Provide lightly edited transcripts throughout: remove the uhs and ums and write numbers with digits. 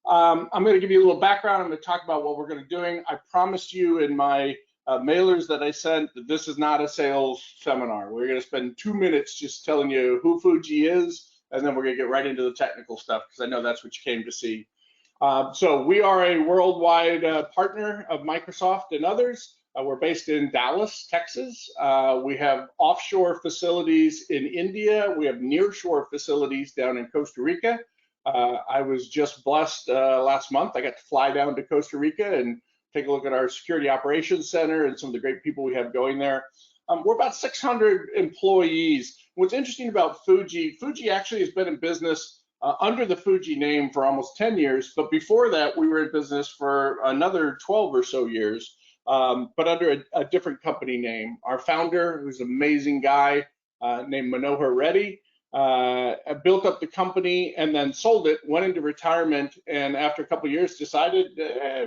I'm going to give you a little background. I'm going to talk about what we're going to be doing. I promised you in my mailers that I sent that this is not a sales seminar. We're going to spend 2 minutes just telling you who Fuji is, and then we're going to get right into the technical stuff because I know that's what you came to see. So we are a worldwide partner of Microsoft and others. We're based in Dallas, Texas. We have offshore facilities in India. We have nearshore facilities down in Costa Rica. I was just blessed last month. I got to fly down to Costa Rica and take a look at our security operations center and some of the great people we have going there. We're about 600 employees. What's interesting about Fuji actually has been in business under the Fuji name for almost 10 years, but before that, we were in business for another 12 or so years, but under a different company name. Our founder, who's an amazing guy named Manohar Reddy, built up the company and then sold it, went into retirement, and after a couple of years decided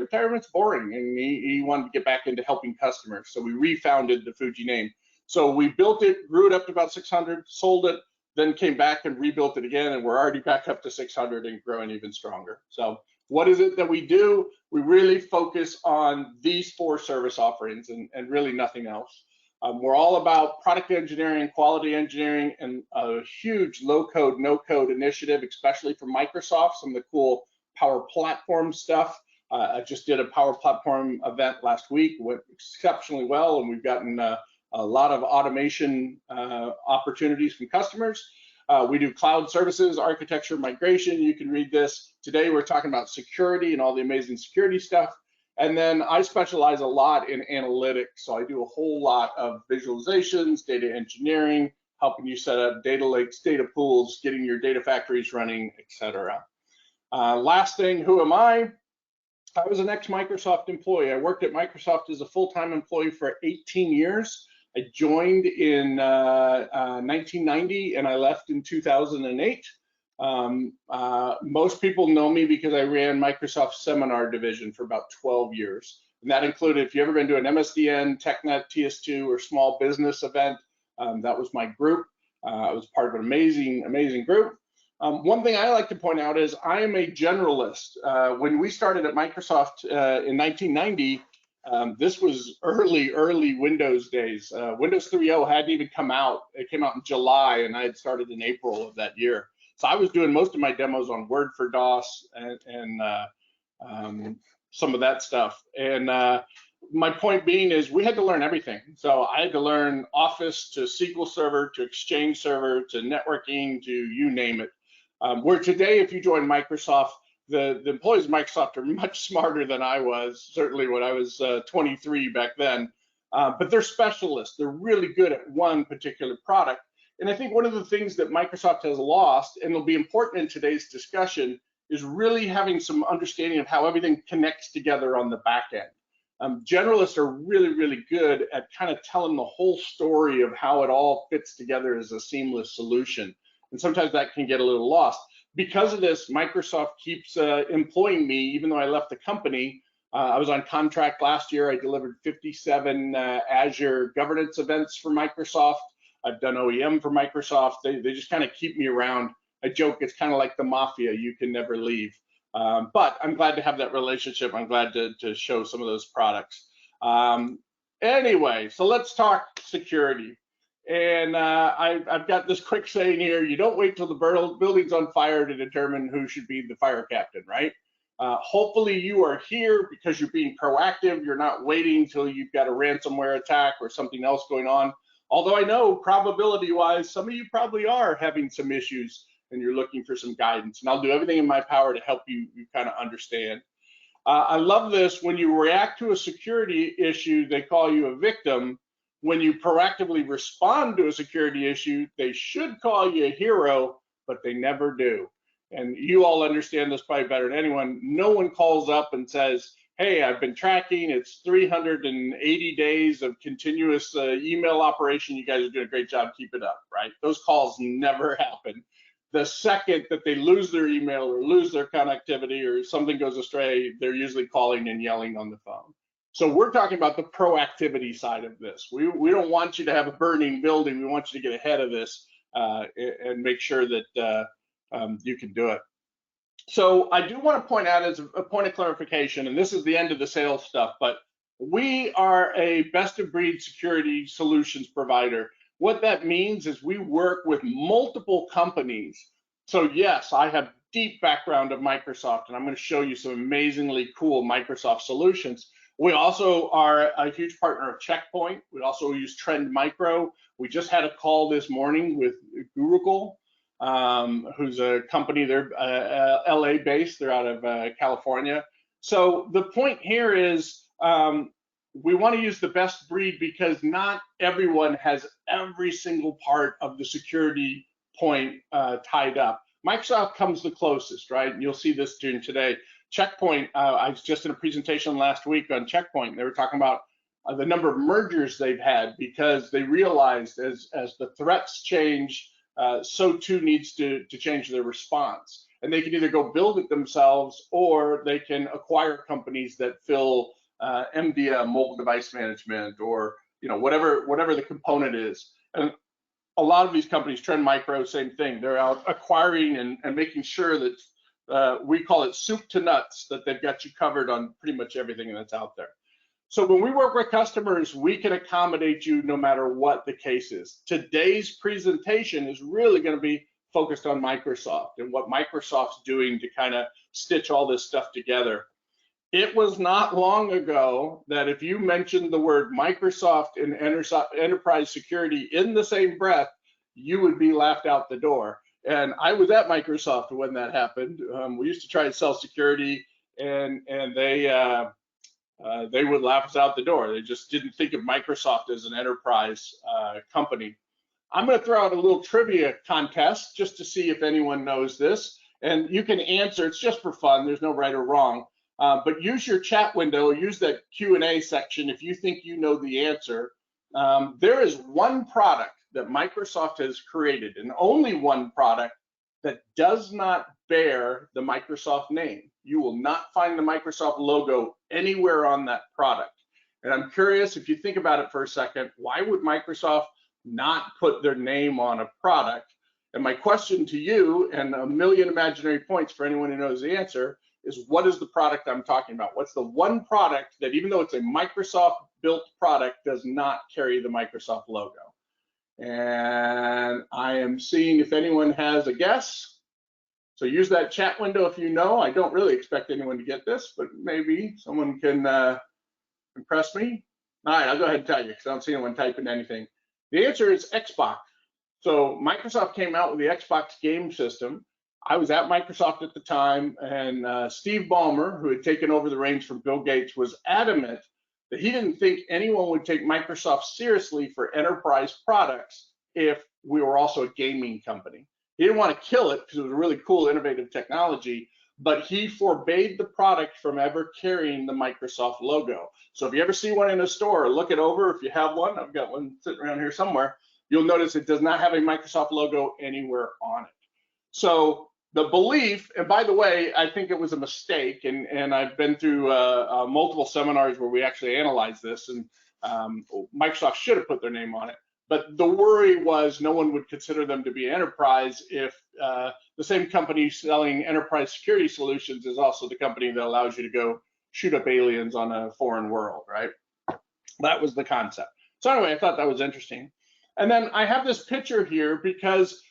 retirement's boring, and he wanted to get back into helping customers. So we refounded the Fuji name. So we built it, grew it up to about 600, sold it, then came back and rebuilt it again, and we're already back up to 600 and growing even stronger. So what is it that we do? We really focus on these 4 service offerings and really nothing else. We're all about product engineering, quality engineering, and a huge low-code, no-code initiative, especially for Microsoft, some of the cool Power Platform stuff. I just did a Power Platform event last week, went exceptionally well, and we've gotten a lot of automation opportunities from customers. We do cloud services, architecture, migration. You can read this. Today, we're talking about security and all the amazing security stuff. And then I specialize a lot in analytics. So I do a whole lot of visualizations, data engineering, helping you set up data lakes, data pools, getting your data factories running, etc. Last thing, who am I? I was an ex-Microsoft employee. I worked at Microsoft as a full-time employee for 18 years. I joined in 1990 and I left in 2008. Most people know me because I ran Microsoft's seminar division for about 12 years. And that included, if you've ever been to an MSDN, TechNet, TS2, or small business event, that was my group. I was part of an amazing, amazing group. One thing I like to point out is I am a generalist. When we started at Microsoft in 1990, this was early Windows days. Windows 3.0 hadn't even come out. It came out in July, and I had started in April of that year. So I was doing most of my demos on Word for DOS and some of that stuff. And my point being is we had to learn everything. So I had to learn Office to SQL Server to Exchange Server to networking to you name it. Where today, if you join Microsoft, the employees of Microsoft are much smarter than I was, certainly when I was 23 back then. But they're specialists. They're really good at one particular product. And I think one of the things that Microsoft has lost, and will be important in today's discussion, is really having some understanding of how everything connects together on the back end. Generalists are really, really good at kind of telling the whole story of how it all fits together as a seamless solution. And sometimes that can get a little lost. Because of this, Microsoft keeps employing me, even though I left the company. I was on contract last year. I delivered 57 Azure governance events for Microsoft. I've done OEM for Microsoft. They just kind of keep me around. I joke it's kind of like the mafia. You can never leave. But I'm glad to have that relationship. I'm glad to show some of those products. Anyway, so let's talk security. And I've got this quick saying here: you don't wait till the building's on fire to determine who should be the fire captain, right? Hopefully you are here because you're being proactive. You're not waiting till you've got a ransomware attack or something else going on. Although I know probability-wise, some of you probably are having some issues and you're looking for some guidance. And I'll do everything in my power to help you kind of understand. I love this. When you react to a security issue, they call you a victim. When you proactively respond to a security issue, they should call you a hero, but they never do. And you all understand this probably better than anyone. No one calls up and says, hey, I've been tracking, it's 380 days of continuous email operation. You guys are doing a great job, keep it up, right? Those calls never happen. The second that they lose their email or lose their connectivity or something goes astray, they're usually calling and yelling on the phone. So we're talking about the proactivity side of this. We don't want you to have a burning building. We want you to get ahead of this and make sure that you can do it. So I do want to point out as a point of clarification, and this is the end of the sales stuff, but we are a best of breed security solutions provider. What that means is we work with multiple companies. So yes, I have deep background of Microsoft, and I'm going to show you some amazingly cool Microsoft solutions. We also are a huge partner of Checkpoint. We also use Trend Micro. We just had a call this morning with Google, who's a company, they're LA based, they're out of California. So the point here is we want to use the best breed because not everyone has every single part of the security point tied up. Microsoft comes the closest, right? And you'll see this during today. Checkpoint, I was just in a presentation last week on Checkpoint. They were talking about the number of mergers they've had because they realized as the threats change, so too needs to change their response. And they can either go build it themselves or they can acquire companies that fill MDM, mobile device management, or whatever the component is. And a lot of these companies, Trend Micro, same thing. They're out acquiring and making sure that we call it soup to nuts, that they've got you covered on pretty much everything that's out there. So when we work with customers, we can accommodate you no matter what the case is. Today's presentation is really going to be focused on Microsoft and what Microsoft's doing to kind of stitch all this stuff together. It was not long ago that if you mentioned the word Microsoft and enterprise security in the same breath, you would be laughed out the door. And I was at Microsoft when that happened. We used to try to sell security, and they would laugh us out the door. They just didn't think of Microsoft as an enterprise company. I'm going to throw out a little trivia contest just to see if anyone knows this. And you can answer, it's just for fun, there's no right or wrong. But use your chat window, use that Q&A section if you think you know the answer. There is one product that Microsoft has created, and only one product that does not bear the Microsoft name. You will not find the Microsoft logo anywhere on that product. And I'm curious, if you think about it for a second, why would Microsoft not put their name on a product? And my question to you, and a million imaginary points for anyone who knows the answer, is what is the product I'm talking about? What's the one product that, even though it's a Microsoft built product, does not carry the Microsoft logo? And I am seeing if anyone has a guess. So use that chat window if you know. I don't really expect anyone to get this, but maybe someone can impress me. All right, I'll go ahead and tell you because I don't see anyone typing anything. The answer is Xbox. So Microsoft came out with the Xbox game system. I was at Microsoft at the time, and Steve Ballmer, who had taken over the reins from Bill Gates, was adamant that he didn't think anyone would take Microsoft seriously for enterprise products if we were also a gaming company. He didn't want to kill it because it was a really cool, innovative technology, but he forbade the product from ever carrying the Microsoft logo. So if you ever see one in a store, look it over. If you have one, I've got one sitting around here somewhere, you'll notice it does not have a Microsoft logo anywhere on it. So the belief, and by the way, I think it was a mistake, and I've been through multiple seminars where we actually analyzed this, and Microsoft should have put their name on it. But the worry was no one would consider them to be enterprise if the same company selling enterprise security solutions is also the company that allows you to go shoot up aliens on a foreign world, right? That was the concept. So anyway, I thought that was interesting. And then I have this picture here because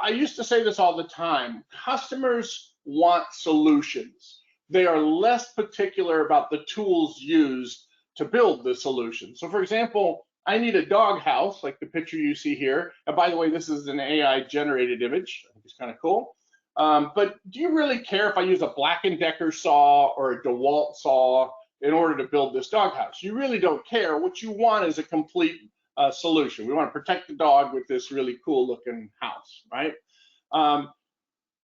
I used to say this all the time. Customers want solutions. They are less particular about the tools used to build the solution. So for example, I need a dog house, like the picture you see here. And by the way, this is an AI generated image. I think it's kind of cool. But do you really care if I use a Black & Decker saw or a DeWalt saw in order to build this doghouse? You really don't care. What you want is a complete solution. We want to protect the dog with this really cool looking house, right?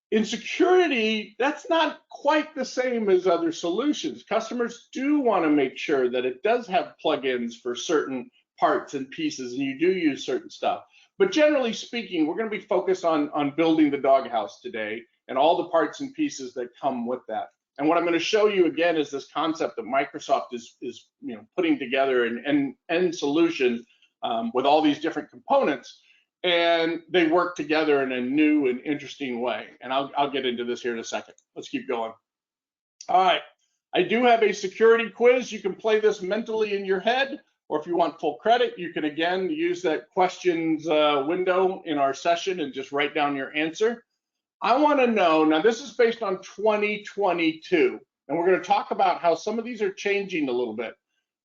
In security, that's not quite the same as other solutions. Customers do want to make sure that it does have plugins for certain parts and pieces, and you do use certain stuff. But generally speaking, we're going to be focused on building the doghouse today and all the parts and pieces that come with that. And what I'm going to show you again is this concept that Microsoft is putting together an end solution with all these different components. and they work together in a new and interesting way. And I'll get into this here in a second. Let's keep going. All right, I do have a security quiz. You can play this mentally in your head, or if you want full credit, you can again use that questions window in our session and just write down your answer. I want to know, now this is based on 2022, and we're going to talk about how some of these are changing a little bit.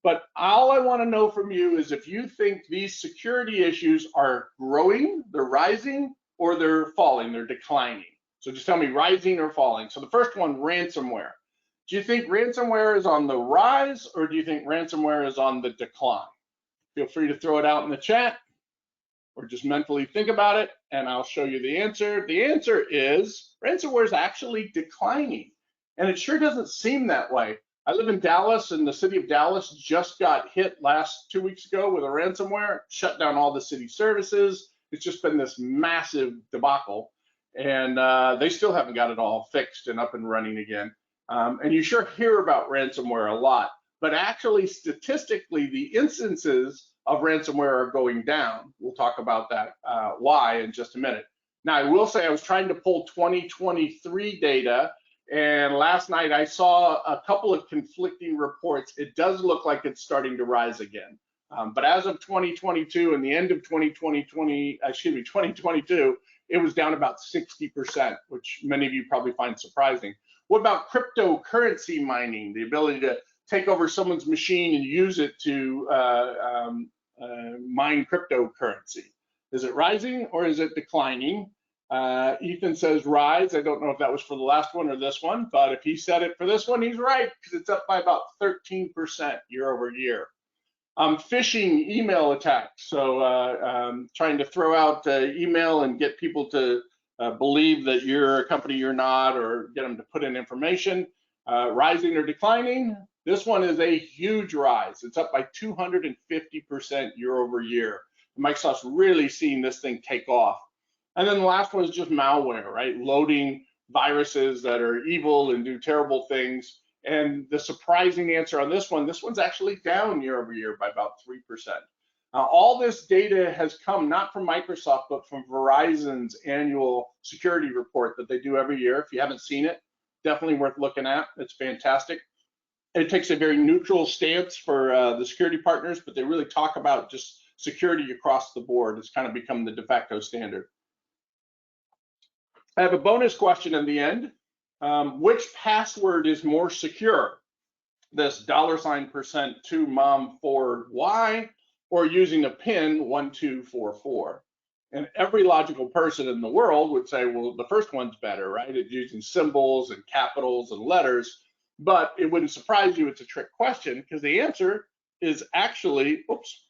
But all I want to know from you is if you think these security issues are growing, they're rising, or they're falling, they're declining. So just tell me rising or falling. So the first one, ransomware. Do you think ransomware is on the rise, or do you think ransomware is on the decline? Feel free to throw it out in the chat or just mentally think about it, and I'll show you the answer. The answer is ransomware is actually declining, and it sure doesn't seem that way. I live in Dallas, and the city of Dallas just got hit 2 weeks ago with a ransomware, shut down all the city services. It's just been this massive debacle, and they still haven't got it all fixed and up and running again. And you sure hear about ransomware a lot, but actually statistically, the instances of ransomware are going down. We'll talk about that, why, in just a minute. Now, I will say I was trying to pull 2023 data, and last night I saw a couple of conflicting reports. It does look like it's starting to rise again. But as of 2022 and the end of 2022, it was down about 60%, which many of you probably find surprising. What about cryptocurrency mining, the ability to take over someone's machine and use it to mine cryptocurrency? Is it rising or is it declining? Ethan says rise. I don't know if that was for the last one or this one, but if he said it for this one, he's right, because it's up by about 13% year over year. Phishing email attacks, so trying to throw out email and get people to believe that you're a company you're not, or get them to put in information. Rising or declining? This one is a huge rise. It's up by 250% year over year. Microsoft's really seeing this thing take off. And then the last one is just malware, right? Loading viruses that are evil and do terrible things. And the surprising answer on this one's actually down year over year by about 3%. All this data has come not from Microsoft, but from Verizon's annual security report that they do every year. If you haven't seen it, definitely worth looking at. It's fantastic. It takes a very neutral stance for the security partners, but they really talk about just security across the board. It's kind of become the de facto standard. I have a bonus question in the end. Which password is more secure? This $% mom forward Y, or using a PIN 1244? And every logical person in the world would say, well, the first one's better, right? It's using symbols and capitals and letters, but it wouldn't surprise you it's a trick question, because the answer is actually, oops,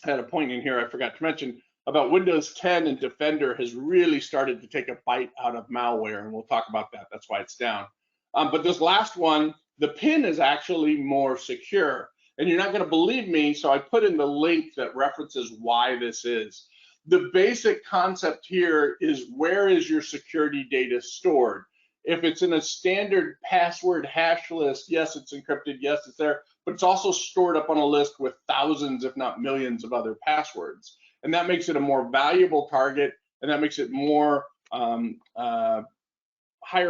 I had a point in here I forgot to mention about Windows 10, and Defender has really started to take a bite out of malware, and we'll talk about that. That's why it's down. But this last one, the PIN is actually more secure. And you're not going to believe me, so I put in the link that references why this is. The basic concept here is, where is your security data stored? If it's in a standard password hash list, yes, it's encrypted, yes, it's there, but it's also stored up on a list with thousands, if not millions, of other passwords. And that makes it a more valuable target, and that makes it more higher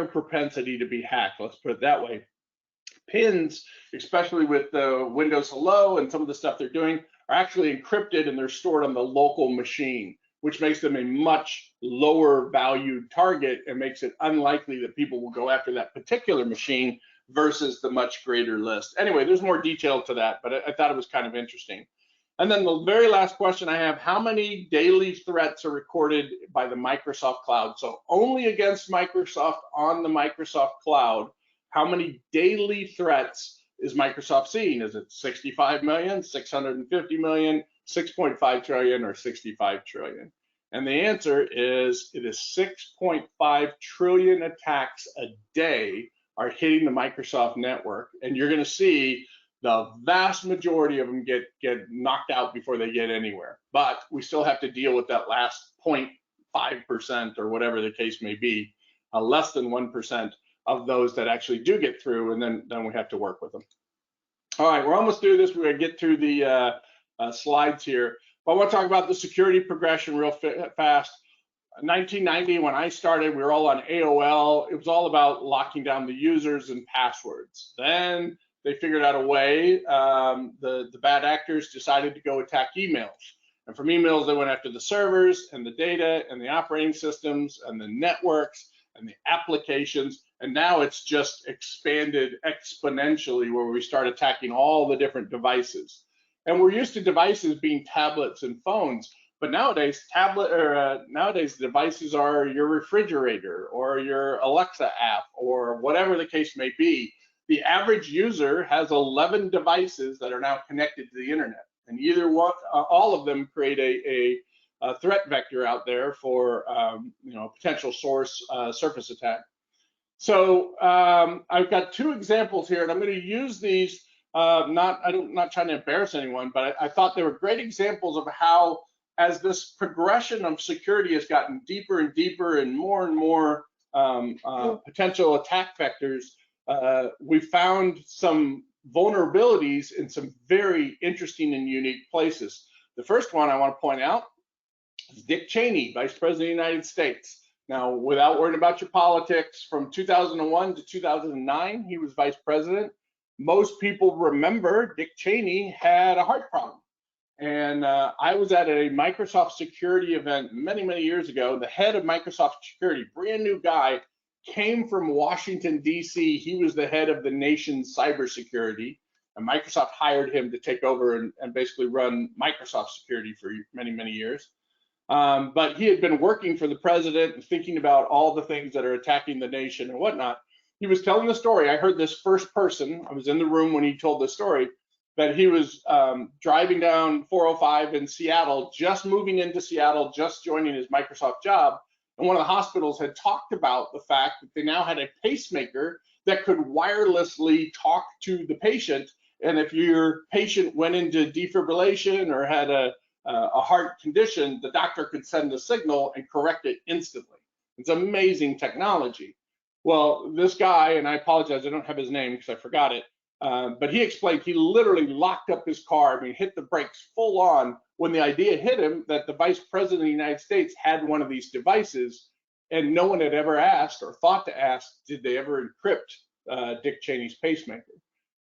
propensity to be hacked, let's put it that way. PINs, especially with the Windows Hello and some of the stuff they're doing, are actually encrypted, and they're stored on the local machine, which makes them a much lower valued target and makes it unlikely that people will go after that particular machine versus the much greater list. Anyway, there's more detail to that, but I thought it was kind of interesting. And then the very last question I have, how many daily threats are recorded by the Microsoft Cloud? So only against Microsoft on the Microsoft Cloud, how many daily threats is Microsoft seeing? Is it 65 million, 650 million, 6.5 trillion, or 65 trillion? And the answer is, it is 6.5 trillion attacks a day are hitting the Microsoft network. And you're gonna see the vast majority of them get knocked out before they get anywhere. But we still have to deal with that last 0.5% or whatever the case may be, less than 1% of those that actually do get through, and then we have to work with them. All right, we're almost through this. We're gonna get through the slides here. But I want to talk about the security progression real fast. 1990, when I started, we were all on AOL. It was all about locking down the users and passwords. Then they figured out a way. The bad actors decided to go attack emails. And from emails, they went after the servers and the data and the operating systems and the networks and the applications. And now it's just expanded exponentially, where we start attacking all the different devices. And we're used to devices being tablets and phones. But nowadays, nowadays devices are your refrigerator or your Alexa app or whatever the case may be. The average user has 11 devices that are now connected to the internet, and either one, all of them create a threat vector out there for potential surface attack. So I've got two examples here, and I'm going to use these. I'm not trying to embarrass anyone, but I thought they were great examples of how, as this progression of security has gotten deeper and deeper and more potential attack vectors, we found some vulnerabilities in some very interesting and unique places. The first one I want to point out is Dick Cheney, Vice President of the United States. Now, without worrying about your politics, from 2001 to 2009, he was vice president. Most people remember Dick Cheney had a heart problem. And I was at a Microsoft security event many years ago. The head of Microsoft security, brand new guy, came from Washington, D.C. He was the head of the nation's cybersecurity, and Microsoft hired him to take over and basically run Microsoft security for many years. But he had been working for the president and thinking about all the things that are attacking the nation and whatnot. He was telling the story. I heard this first person. I was in the room when he told the story. That he was driving down 405 in Seattle, just moving into Seattle, just joining his Microsoft job. And one of the hospitals had talked about the fact that they now had a pacemaker that could wirelessly talk to the patient. And if your patient went into defibrillation or had a heart condition, the doctor could send a signal and correct it instantly. It's amazing technology. Well, this guy, and I apologize, I don't have his name because I forgot it. But he explained he literally locked up his car, hit the brakes full on when the idea hit him that the vice president of the United States had one of these devices, and no one had ever asked or thought to ask, did they ever encrypt Dick Cheney's pacemaker?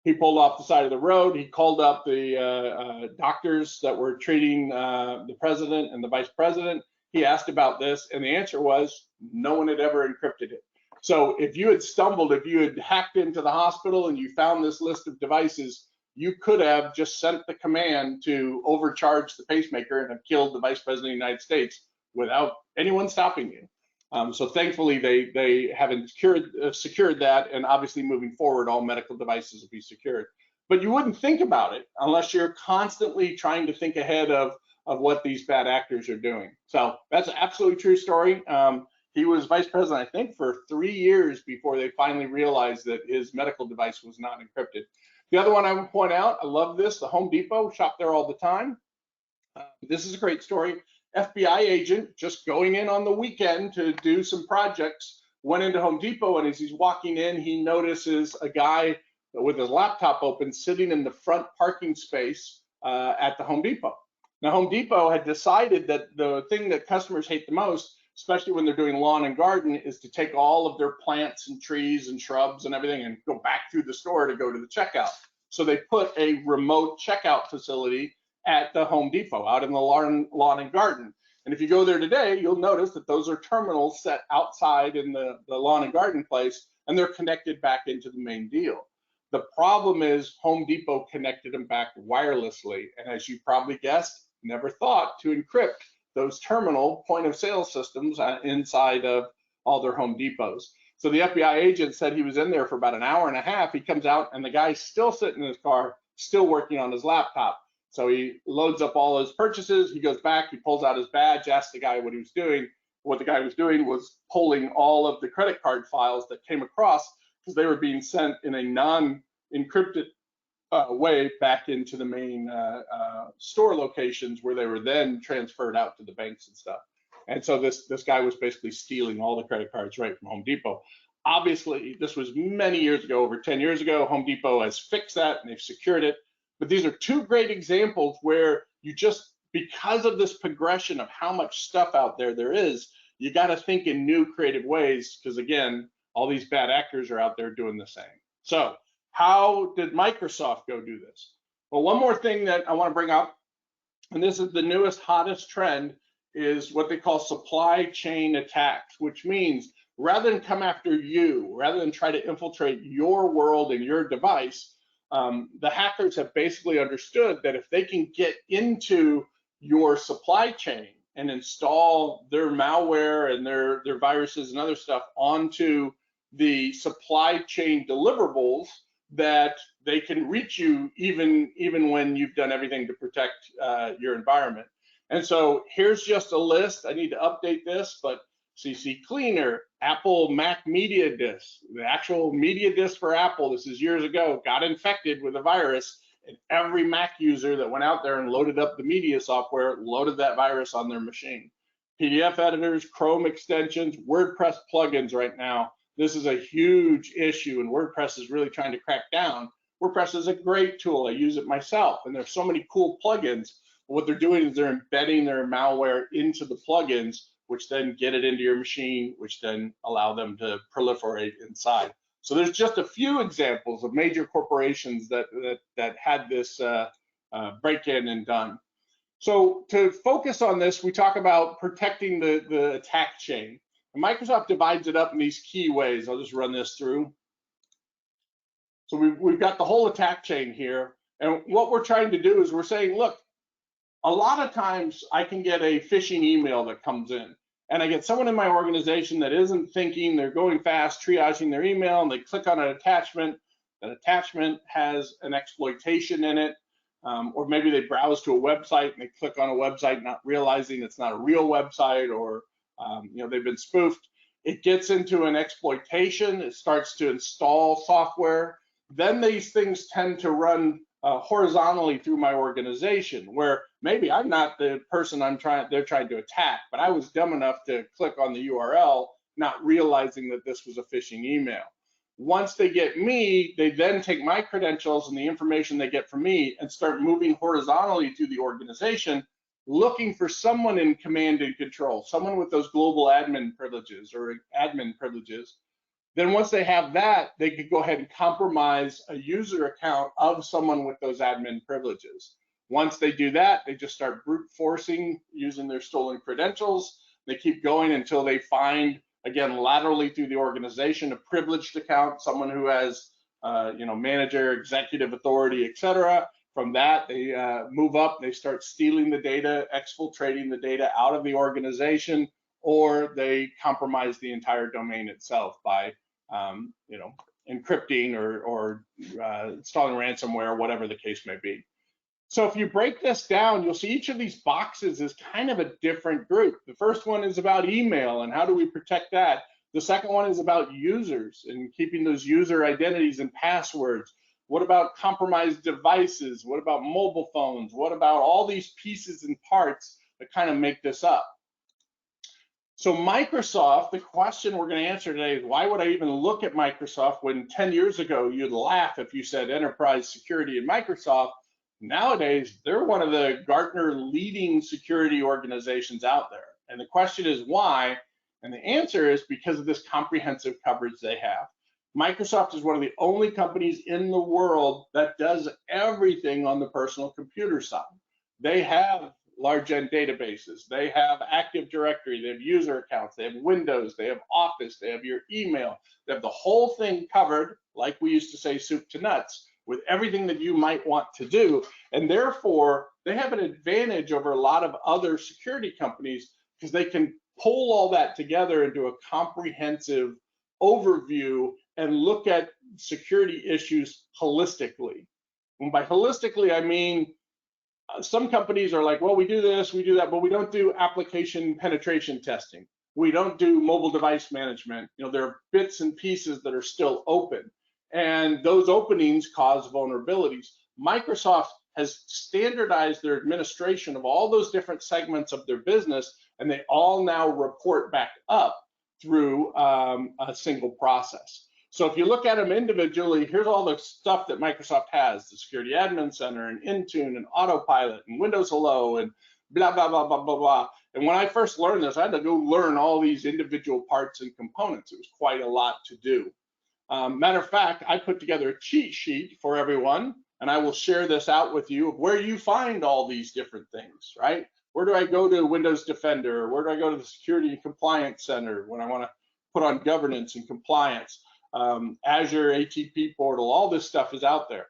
He pulled off the side of the road. He called up the doctors that were treating the president and the vice president. He asked about this, and the answer was no one had ever encrypted it. So if you had stumbled, if you had hacked into the hospital and you found this list of devices, you could have just sent the command to overcharge the pacemaker and have killed the vice president of the United States without anyone stopping you. So thankfully, they haven't secured that, and obviously moving forward, all medical devices will be secured. But you wouldn't think about it unless you're constantly trying to think ahead of what these bad actors are doing. So that's an absolutely true story. He was vice president, I think, for 3 years before they finally realized that his medical device was not encrypted. The other one I would point out, I love this, the Home Depot, shop there all the time. This is a great story. FBI agent just going in on the weekend to do some projects, went into Home Depot, and as he's walking in, he notices a guy with his laptop open sitting in the front parking space at the Home Depot. Now, Home Depot had decided that the thing that customers hate the most, especially when they're doing lawn and garden, is to take all of their plants and trees and shrubs and everything and go back through the store to go to the checkout. So they put a remote checkout facility at the Home Depot out in the lawn and garden. And if you go there today, you'll notice that those are terminals set outside in the lawn and garden place, and they're connected back into the main deal. The problem is Home Depot connected them back wirelessly, and as you probably guessed, never thought to encrypt those terminal point of sale systems inside of all their Home Depots. So the FBI agent said he was in there for about an hour and a half. He comes out and the guy's still sitting in his car, still working on his laptop. So he loads up all his purchases. He goes back, he pulls out his badge, asks the guy what he was doing. What the guy was doing was pulling all of the credit card files that came across because they were being sent in a non-encrypted way back into the main store locations where they were then transferred out to the banks and stuff. And so this guy was basically stealing all the credit cards right from Home Depot. Obviously, this was many years ago, over 10 years ago. Home Depot has fixed that and they've secured it. But these are two great examples where you just, because of this progression of how much stuff out there is, you got to think in new creative ways, because again, all these bad actors are out there doing the same. So how did Microsoft go do this? Well, one more thing that I want to bring up, and this is the newest, hottest trend, is what they call supply chain attacks, which means rather than come after you, rather than try to infiltrate your world and your device, the hackers have basically understood that if they can get into your supply chain and install their malware and their viruses and other stuff onto the supply chain deliverables, that they can reach you even when you've done everything to protect your environment. And so here's just a list. I need to update this, but CC Cleaner, Apple Mac Media Disk, the actual media disk for Apple, this is years ago, got infected with a virus, and every Mac user that went out there and loaded up the media software loaded that virus on their machine. PDF editors, Chrome extensions, WordPress plugins right now. This is a huge issue, and WordPress is really trying to crack down. WordPress is a great tool. I use it myself, and there's so many cool plugins. What they're doing is they're embedding their malware into the plugins, which then get it into your machine, which then allow them to proliferate inside. So there's just a few examples of major corporations that had this break-in and done. So to focus on this, we talk about protecting the attack chain. And Microsoft divides it up in these key ways. I'll just run this through. So we've got the whole attack chain here. And what we're trying to do is we're saying, look, a lot of times I can get a phishing email that comes in, and I get someone in my organization that isn't thinking, they're going fast, triaging their email, and they click on an attachment. That attachment has an exploitation in it, or maybe they browse to a website and they click on a website not realizing it's not a real website, or they've been spoofed. It gets into an exploitation, it starts to install software. Then these things tend to run horizontally through my organization, where maybe I'm not the person they're trying to attack, but I was dumb enough to click on the URL, not realizing that this was a phishing email. Once they get me, they then take my credentials and the information they get from me and start moving horizontally through the organization, looking for someone in command and control, someone with those global admin privileges or admin privileges. Then once they have that, they could go ahead and compromise a user account of someone with those admin privileges. Once they do that, they just start brute forcing using their stolen credentials. They keep going until they find, again, laterally through the organization, a privileged account, someone who has, manager, executive authority, etc. From that, they move up, they start stealing the data, exfiltrating the data out of the organization, or they compromise the entire domain itself by encrypting or installing ransomware, whatever the case may be. So if you break this down, you'll see each of these boxes is kind of a different group. The first one is about email and how do we protect that. The second one is about users and keeping those user identities and passwords. What about compromised devices? What about mobile phones? What about all these pieces and parts that kind of make this up? So Microsoft, the question we're going to answer today is, why would I even look at Microsoft when 10 years ago you'd laugh if you said enterprise security in Microsoft? Nowadays, they're one of the Gartner leading security organizations out there. And the question is why? And the answer is because of this comprehensive coverage they have. Microsoft is one of the only companies in the world that does everything on the personal computer side. They have large end databases, they have Active Directory, they have user accounts, they have Windows, they have Office, they have your email, they have the whole thing covered, like we used to say, soup to nuts, with everything that you might want to do. And therefore, they have an advantage over a lot of other security companies because they can pull all that together into a comprehensive overview and look at security issues holistically. And by holistically, I mean, some companies are like, well, we do this, we do that, but we don't do application penetration testing. We don't do mobile device management. There are bits and pieces that are still open, and those openings cause vulnerabilities. Microsoft has standardized their administration of all those different segments of their business, and they all now report back up through a single process. So if you look at them individually, here's all the stuff that Microsoft has: the Security Admin Center and Intune and Autopilot and Windows Hello and blah, blah, blah, blah, blah, blah. And when I first learned this, I had to go learn all these individual parts and components. It was quite a lot to do. Matter of fact, I put together a cheat sheet for everyone, and I will share this out with you of where you find all these different things, right? Where do I go to Windows Defender? Where do I go to the Security and Compliance Center when I want to put on governance and compliance? Azure ATP portal, all this stuff is out there.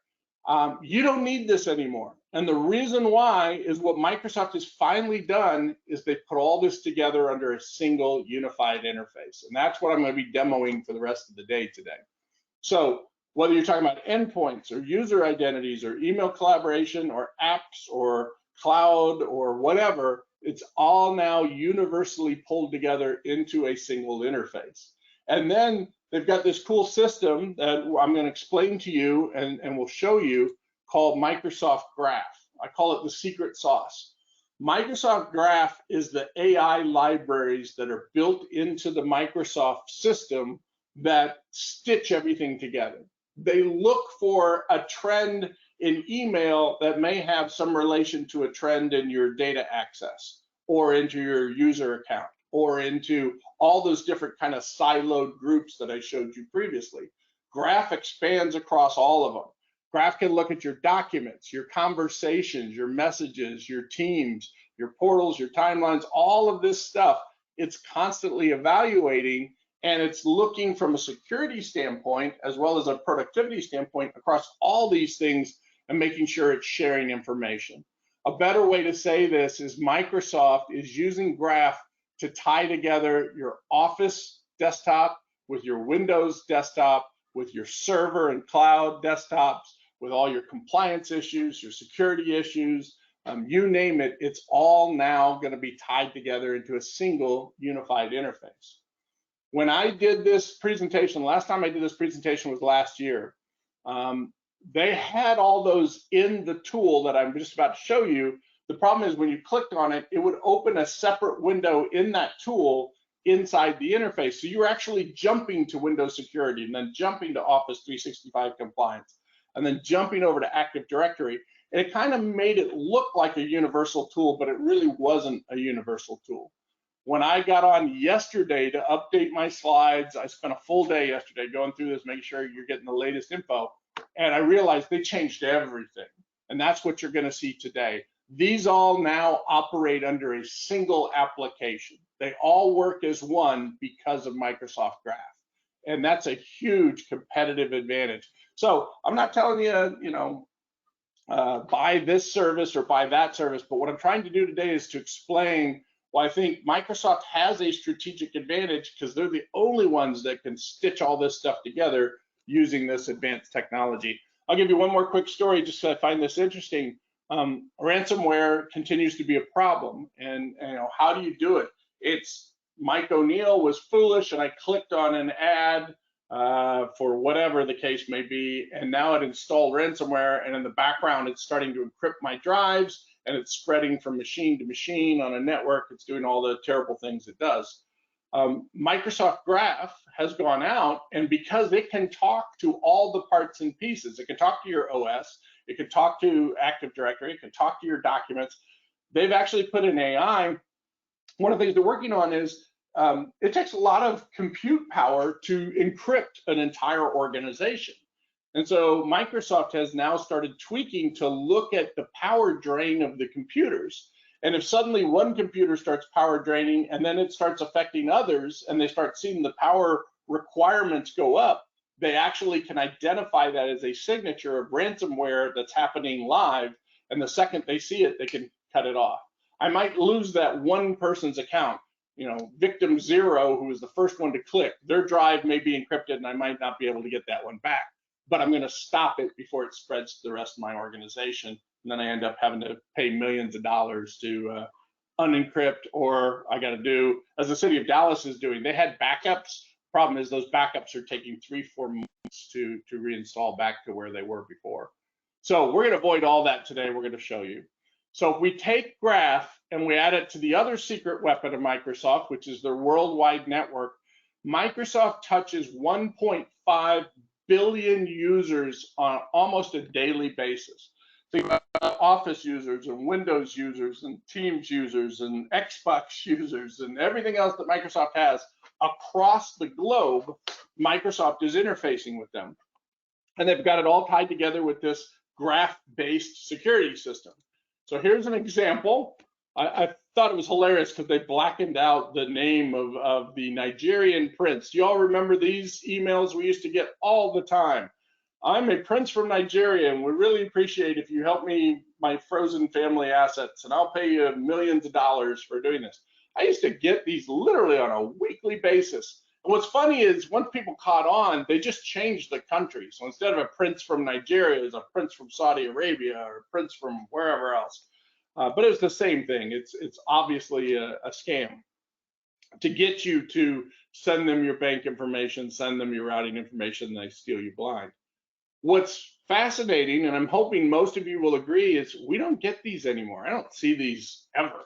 You don't need this anymore. And the reason why is what Microsoft has finally done is they put all this together under a single unified interface. And that's what I'm going to be demoing for the rest of the day today. So whether you're talking about endpoints or user identities or email collaboration or apps or cloud or whatever, it's all now universally pulled together into a single interface. And then they've got this cool system that I'm going to explain to you and will show you called Microsoft Graph. I call it the secret sauce. Microsoft Graph is the AI libraries that are built into the Microsoft system that stitch everything together. They look for a trend in email that may have some relation to a trend in your data access or into your user account or into all those different kind of siloed groups that I showed you previously. Graph expands across all of them. Graph can look at your documents, your conversations, your messages, your teams, your portals, your timelines, all of this stuff. It's constantly evaluating, and it's looking from a security standpoint as well as a productivity standpoint across all these things and making sure it's sharing information. A better way to say this is Microsoft is using Graph to tie together your Office desktop with your Windows desktop, with your server and cloud desktops, with all your compliance issues, your security issues, you name it, it's all now going to be tied together into a single unified interface. When I did this presentation, last time I did this presentation was last year, they had all those in the tool that I'm just about to show you. The problem is when you clicked on it, it would open a separate window in that tool inside the interface. So you were actually jumping to Windows Security and then jumping to Office 365 Compliance and then jumping over to Active Directory. And it kind of made it look like a universal tool, but it really wasn't a universal tool. When I got on yesterday to update my slides, I spent a full day yesterday going through this, making sure you're getting the latest info. And I realized they changed everything. And that's what you're going to see today. These all now operate under a single application. They all work as one because of Microsoft Graph. And that's a huge competitive advantage. So I'm not telling you, buy this service or buy that service, but what I'm trying to do today is to explain why I think Microsoft has a strategic advantage, because they're the only ones that can stitch all this stuff together using this advanced technology. I'll give you one more quick story just so I find this interesting. Ransomware continues to be a problem, and how do you do it? It's Mike O'Neill was foolish, and I clicked on an ad for whatever the case may be, and now it installed ransomware, and in the background it's starting to encrypt my drives, and it's spreading from machine to machine on a network. It's doing all the terrible things it does. Microsoft Graph has gone out, and because it can talk to all the parts and pieces, it can talk to your OS, it can talk to Active Directory, it can talk to your documents. They've actually put in AI. One of the things they're working on is it takes a lot of compute power to encrypt an entire organization. And so Microsoft has now started tweaking to look at the power drain of the computers. And if suddenly one computer starts power draining and then it starts affecting others and they start seeing the power requirements go up, they actually can identify that as a signature of ransomware that's happening live. And the second they see it, they can cut it off. I might lose that one person's account. Victim 0, who was the first one to click, their drive may be encrypted and I might not be able to get that one back. But I'm going to stop it before it spreads to the rest of my organization. And then I end up having to pay millions of dollars to unencrypt, or I got to do, as the city of Dallas is doing, they had backups. Problem is those backups are taking 3-4 months to reinstall back to where they were before. So we're going to avoid all that today. We're going to show you. So if we take Graph and we add it to the other secret weapon of Microsoft, which is their worldwide network, Microsoft touches 1.5 billion users on almost a daily basis. Think about Office users and Windows users and Teams users and Xbox users and everything else that Microsoft has across the globe, Microsoft is interfacing with them. And they've got it all tied together with this graph-based security system. So here's an example. I thought it was hilarious because they blackened out the name of the Nigerian prince. Do you all remember these emails we used to get all the time? I'm a prince from Nigeria, and we really appreciate if you help me my frozen family assets, and I'll pay you millions of dollars for doing this. I used to get these literally on a weekly basis. And what's funny is once people caught on, they just changed the country. So instead of a prince from Nigeria, it's a prince from Saudi Arabia or a prince from wherever else. But it was the same thing. It's obviously a scam to get you to send them your bank information, send them your routing information, and they steal you blind. What's fascinating, and I'm hoping most of you will agree, is we don't get these anymore. I don't see these ever.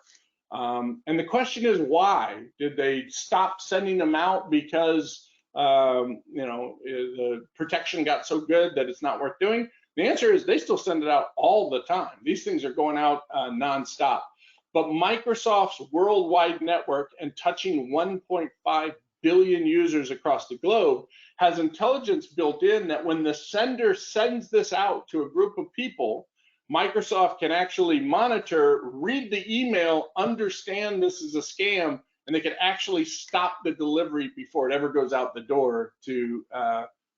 And the question is, why? Did they stop sending them out because the protection got so good that it's not worth doing? The answer is they still send it out all the time. These things are going out nonstop. But Microsoft's worldwide network and touching 1.5 billion users across the globe has intelligence built in that when the sender sends this out to a group of people, Microsoft can actually monitor, read the email, understand this is a scam, and they can actually stop the delivery before it ever goes out the door to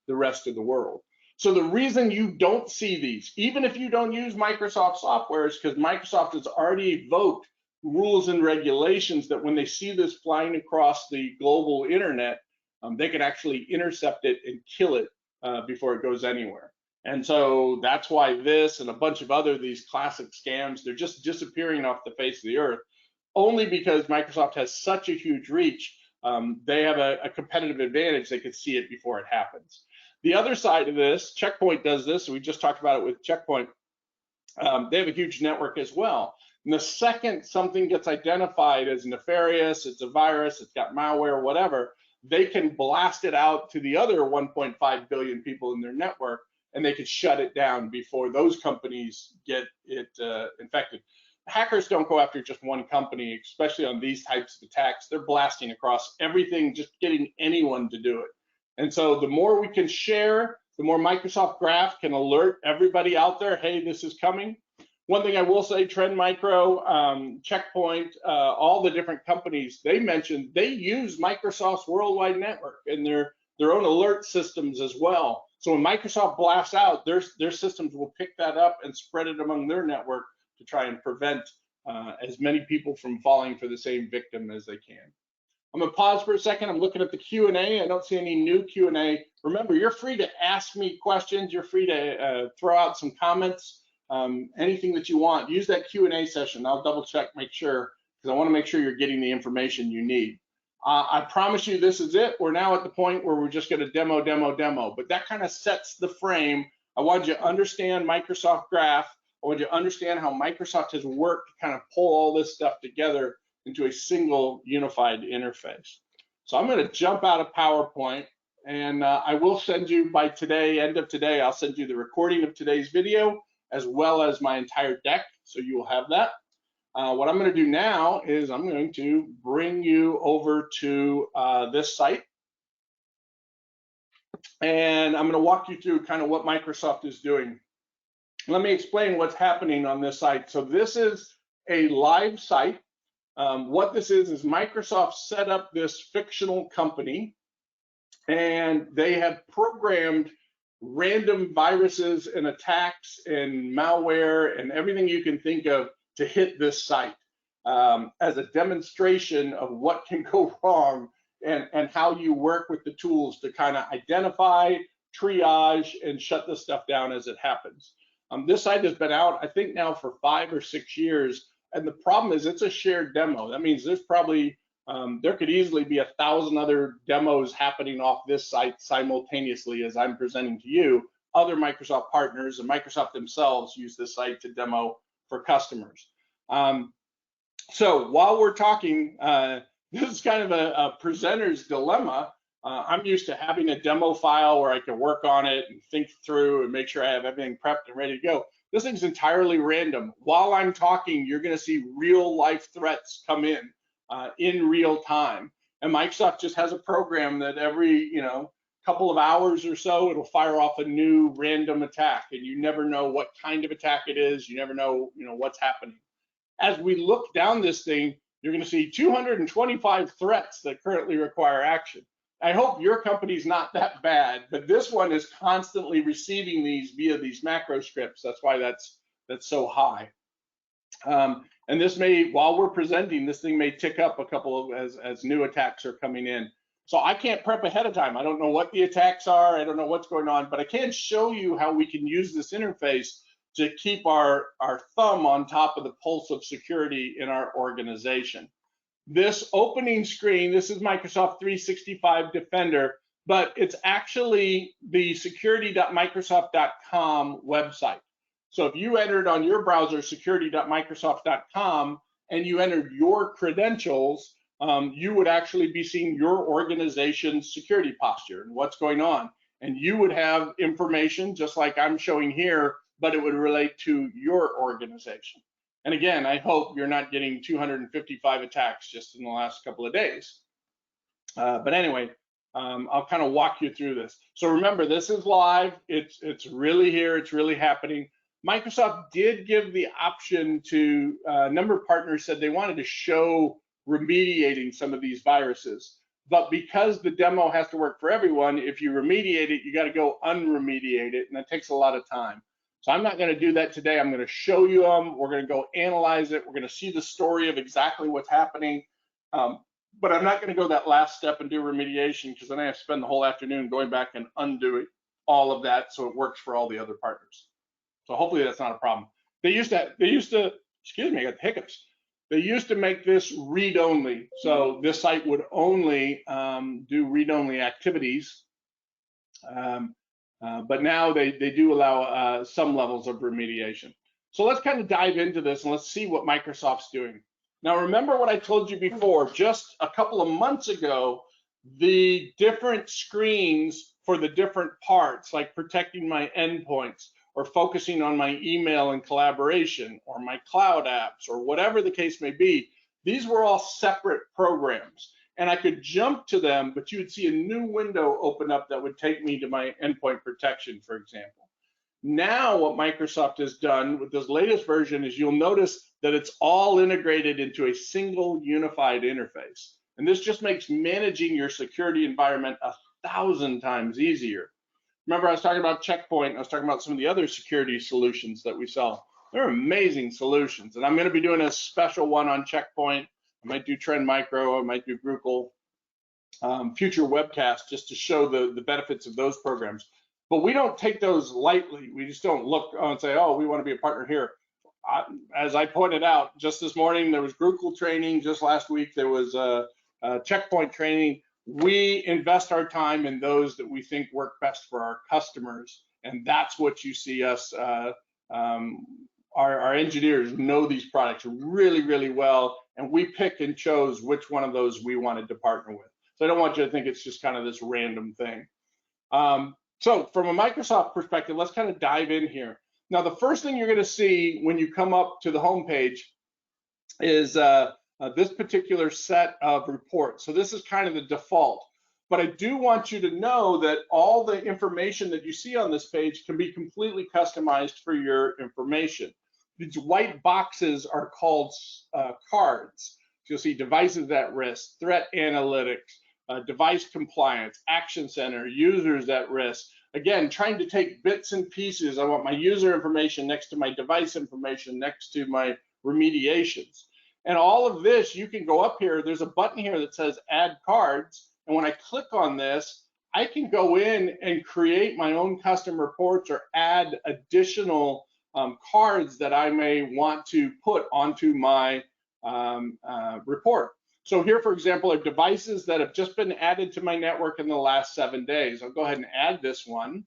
the rest of the world. So the reason you don't see these, even if you don't use Microsoft software, is because Microsoft has already evoked rules and regulations that when they see this flying across the global internet, they can actually intercept it and kill it before it goes anywhere. And so that's why this and a bunch of other these classic scams, they're just disappearing off the face of the earth, only because Microsoft has such a huge reach. They have a competitive advantage. They can see it before it happens. The other side of this, Checkpoint does this. We just talked about it with Checkpoint. They have a huge network as well. And the second something gets identified as nefarious, it's a virus, it's got malware, whatever, they can blast it out to the other 1.5 billion people in their network, and they can shut it down before those companies get it infected. Hackers don't go after just one company, especially on these types of attacks. They're blasting across everything, just getting anyone to do it. And so the more we can share, the more Microsoft Graph can alert everybody out there, hey, this is coming. One thing I will say, Trend Micro, Checkpoint, all the different companies they mentioned, they use Microsoft's worldwide network and their own alert systems as well. So when Microsoft blasts out, their systems will pick that up and spread it among their network to try and prevent as many people from falling for the same victim as they can. I'm gonna pause for a second. I'm looking at the Q&A. I don't see any new Q&A. Remember, you're free to ask me questions. You're free to throw out some comments, anything that you want. Use that Q&A session. I'll double check, make sure, because I wanna make sure you're getting the information you need. I promise you this is it. We're now at the point where we're just gonna demo, but that kind of sets the frame. I wanted you to understand Microsoft Graph. I want you to understand how Microsoft has worked to kind of pull all this stuff together into a single unified interface. So I'm going to jump out of PowerPoint, and I will send you by today, end of today, I'll send you the recording of today's video as well as my entire deck, so you will have that. What I'm going to do now is I'm going to bring you over to this site, and I'm going to walk you through kind of what Microsoft is doing. Let me explain what's happening on this site. So this is a live site. What this is Microsoft set up this fictional company, and they have programmed random viruses and attacks and malware and everything you can think of to hit this site as a demonstration of what can go wrong and how you work with the tools to kind of identify, triage, and shut this stuff down as it happens. This site has been out, I think now for 5 or 6 years. And the problem is it's a shared demo. That means there's probably, there could easily be 1,000 other demos happening off this site simultaneously as I'm presenting to you. Other Microsoft partners and Microsoft themselves use this site to demo for customers. So while we're talking, this is kind of a presenter's dilemma. I'm used to having a demo file where I can work on it and think through and make sure I have everything prepped and ready to go. This thing's entirely random. While I'm talking, you're going to see real life threats come in real time. And Microsoft just has a program that every couple of hours or so, it'll fire off a new random attack, and you never know what kind of attack it is. You never know what's happening. As we look down this thing, you're going to see 225 threats that currently require action. I hope your company's not that bad, but this one is constantly receiving these via these macro scripts. That's why that's so high. And this may, while we're presenting, this thing may tick up a couple of as new attacks are coming in. So I can't prep ahead of time. I don't know what the attacks are. I don't know what's going on, but I can show you how we can use this interface to keep our thumb on top of the pulse of security in our organization. This opening screen, this is Microsoft 365 Defender, but it's actually the security.microsoft.com website. So if you entered on your browser security.microsoft.com and you entered your credentials, you would actually be seeing your organization's security posture and what's going on. And you would have information just like I'm showing here, but it would relate to your organization. And again, I hope you're not getting 255 attacks just in the last couple of days. But anyway, I'll kind of walk you through this. So remember, this is live. It's really here. It's really happening. Microsoft did give the option to a number of partners said they wanted to show remediating some of these viruses. But because the demo has to work for everyone, if you remediate it, you got to go unremediate it, and that takes a lot of time. So I'm not going to do that today. I'm going to show you them. We're going to go analyze it. We're going to see the story of exactly what's happening. But I'm not going to go that last step and do remediation, because then I have to spend the whole afternoon going back and undoing all of that so it works for all the other partners. So hopefully that's not a problem. They used to, excuse me, I got the hiccups. They used to make this read-only. So this site would only do read-only activities. But now they do allow some levels of remediation. So let's kind of dive into this and let's see what Microsoft's doing. Now, remember what I told you before, just a couple of months ago, the different screens for the different parts, like protecting my endpoints or focusing on my email and collaboration or my cloud apps or whatever the case may be, these were all separate programs. And I could jump to them, but you would see a new window open up that would take me to my endpoint protection, for example. Now what Microsoft has done with this latest version is you'll notice that it's all integrated into a single unified interface. And this just makes managing your security environment 1,000 times easier. Remember, I was talking about Checkpoint. I was talking about some of the other security solutions that we sell. They're amazing solutions. And I'm going to be doing a special one on Checkpoint. I might do Trend Micro, I might do Grucl, future webcasts just to show the benefits of those programs. But we don't take those lightly. We just don't look and say, oh, we want to be a partner here. As I pointed out, just this morning, there was Grucl training. Just last week, there was Checkpoint training. We invest our time in those that we think work best for our customers. And that's what you see us, our engineers know these products really, really well. And we pick and chose which one of those we wanted to partner with. So I don't want you to think it's just kind of this random thing. So from a Microsoft perspective, let's kind of dive in here. Now, the first thing you're going to see when you come up to the home page is this particular set of reports. So this is kind of the default. But I do want you to know that all the information that you see on this page can be completely customized for your information. These white boxes are called cards. You'll see devices at risk, threat analytics, device compliance, action center, users at risk. Again, trying to take bits and pieces. I want my user information next to my device information, next to my remediations. And all of this, you can go up here. There's a button here that says add cards. And when I click on this, I can go in and create my own custom reports or add additional cards that I may want to put onto my report. So here, for example, are devices that have just been added to my network in the last 7 days. I'll go ahead and add this one.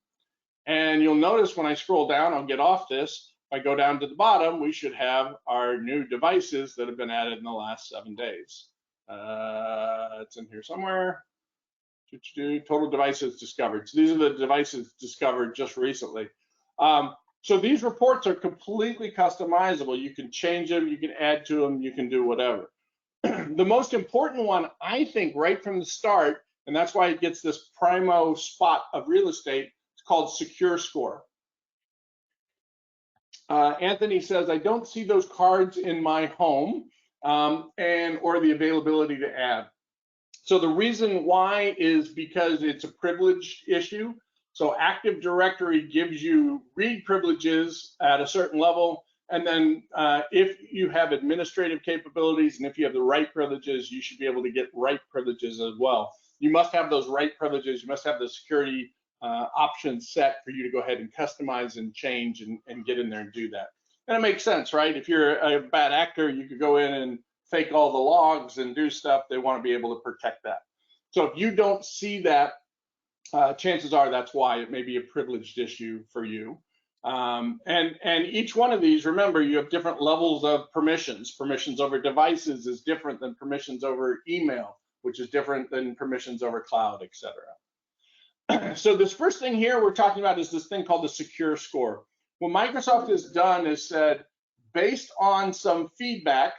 And you'll notice when I scroll down, I'll get off this. If I go down to the bottom, we should have our new devices that have been added in the last 7 days. It's in here somewhere. Total devices discovered. So these are the devices discovered just recently. So these reports are completely customizable. You can change them, you can add to them, you can do whatever. The most important one, I think, right from the start, and that's why it gets this primo spot of real estate, it's called Secure Score. Anthony says, I don't see those cards in my home or the availability to add. So the reason why is because it's a privileged issue. So Active Directory gives you read privileges at a certain level. And then if you have administrative capabilities and if you have the right privileges, you should be able to get write privileges as well. You must have those write privileges. You must have the security options set for you to go ahead and customize and change and get in there and do that. And it makes sense, right? If you're a bad actor, you could go in and fake all the logs and do stuff. They want to be able to protect that. So if you don't see that, chances are that's why it may be a privileged issue for you. And each one of these, remember, you have different levels of permissions. Permissions over devices is different than permissions over email, which is different than permissions over cloud, etc. So this first thing here we're talking about is this thing called the Secure Score. What Microsoft has done is said, based on some feedback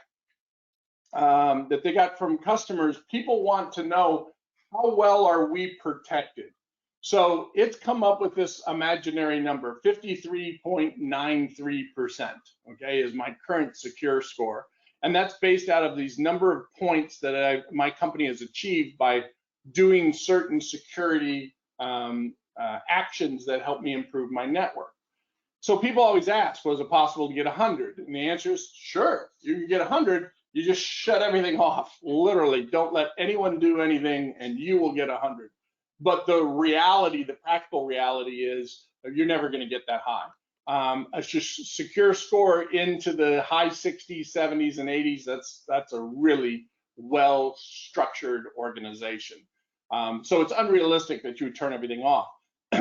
that they got from customers, people want to know how well are we protected. So it's come up with this imaginary number, 53.93%, okay, is my current Secure Score. And that's based out of these number of points that my company has achieved by doing certain security actions that help me improve my network. So people always ask, was it possible to get 100? And the answer is, sure, you can get 100. You just shut everything off. Literally, don't let anyone do anything and you will get 100. But the reality, the practical reality is you're never going to get that high. A Secure Score into the high 60s, 70s, and 80s, that's a really well-structured organization. So it's unrealistic that you would turn everything off.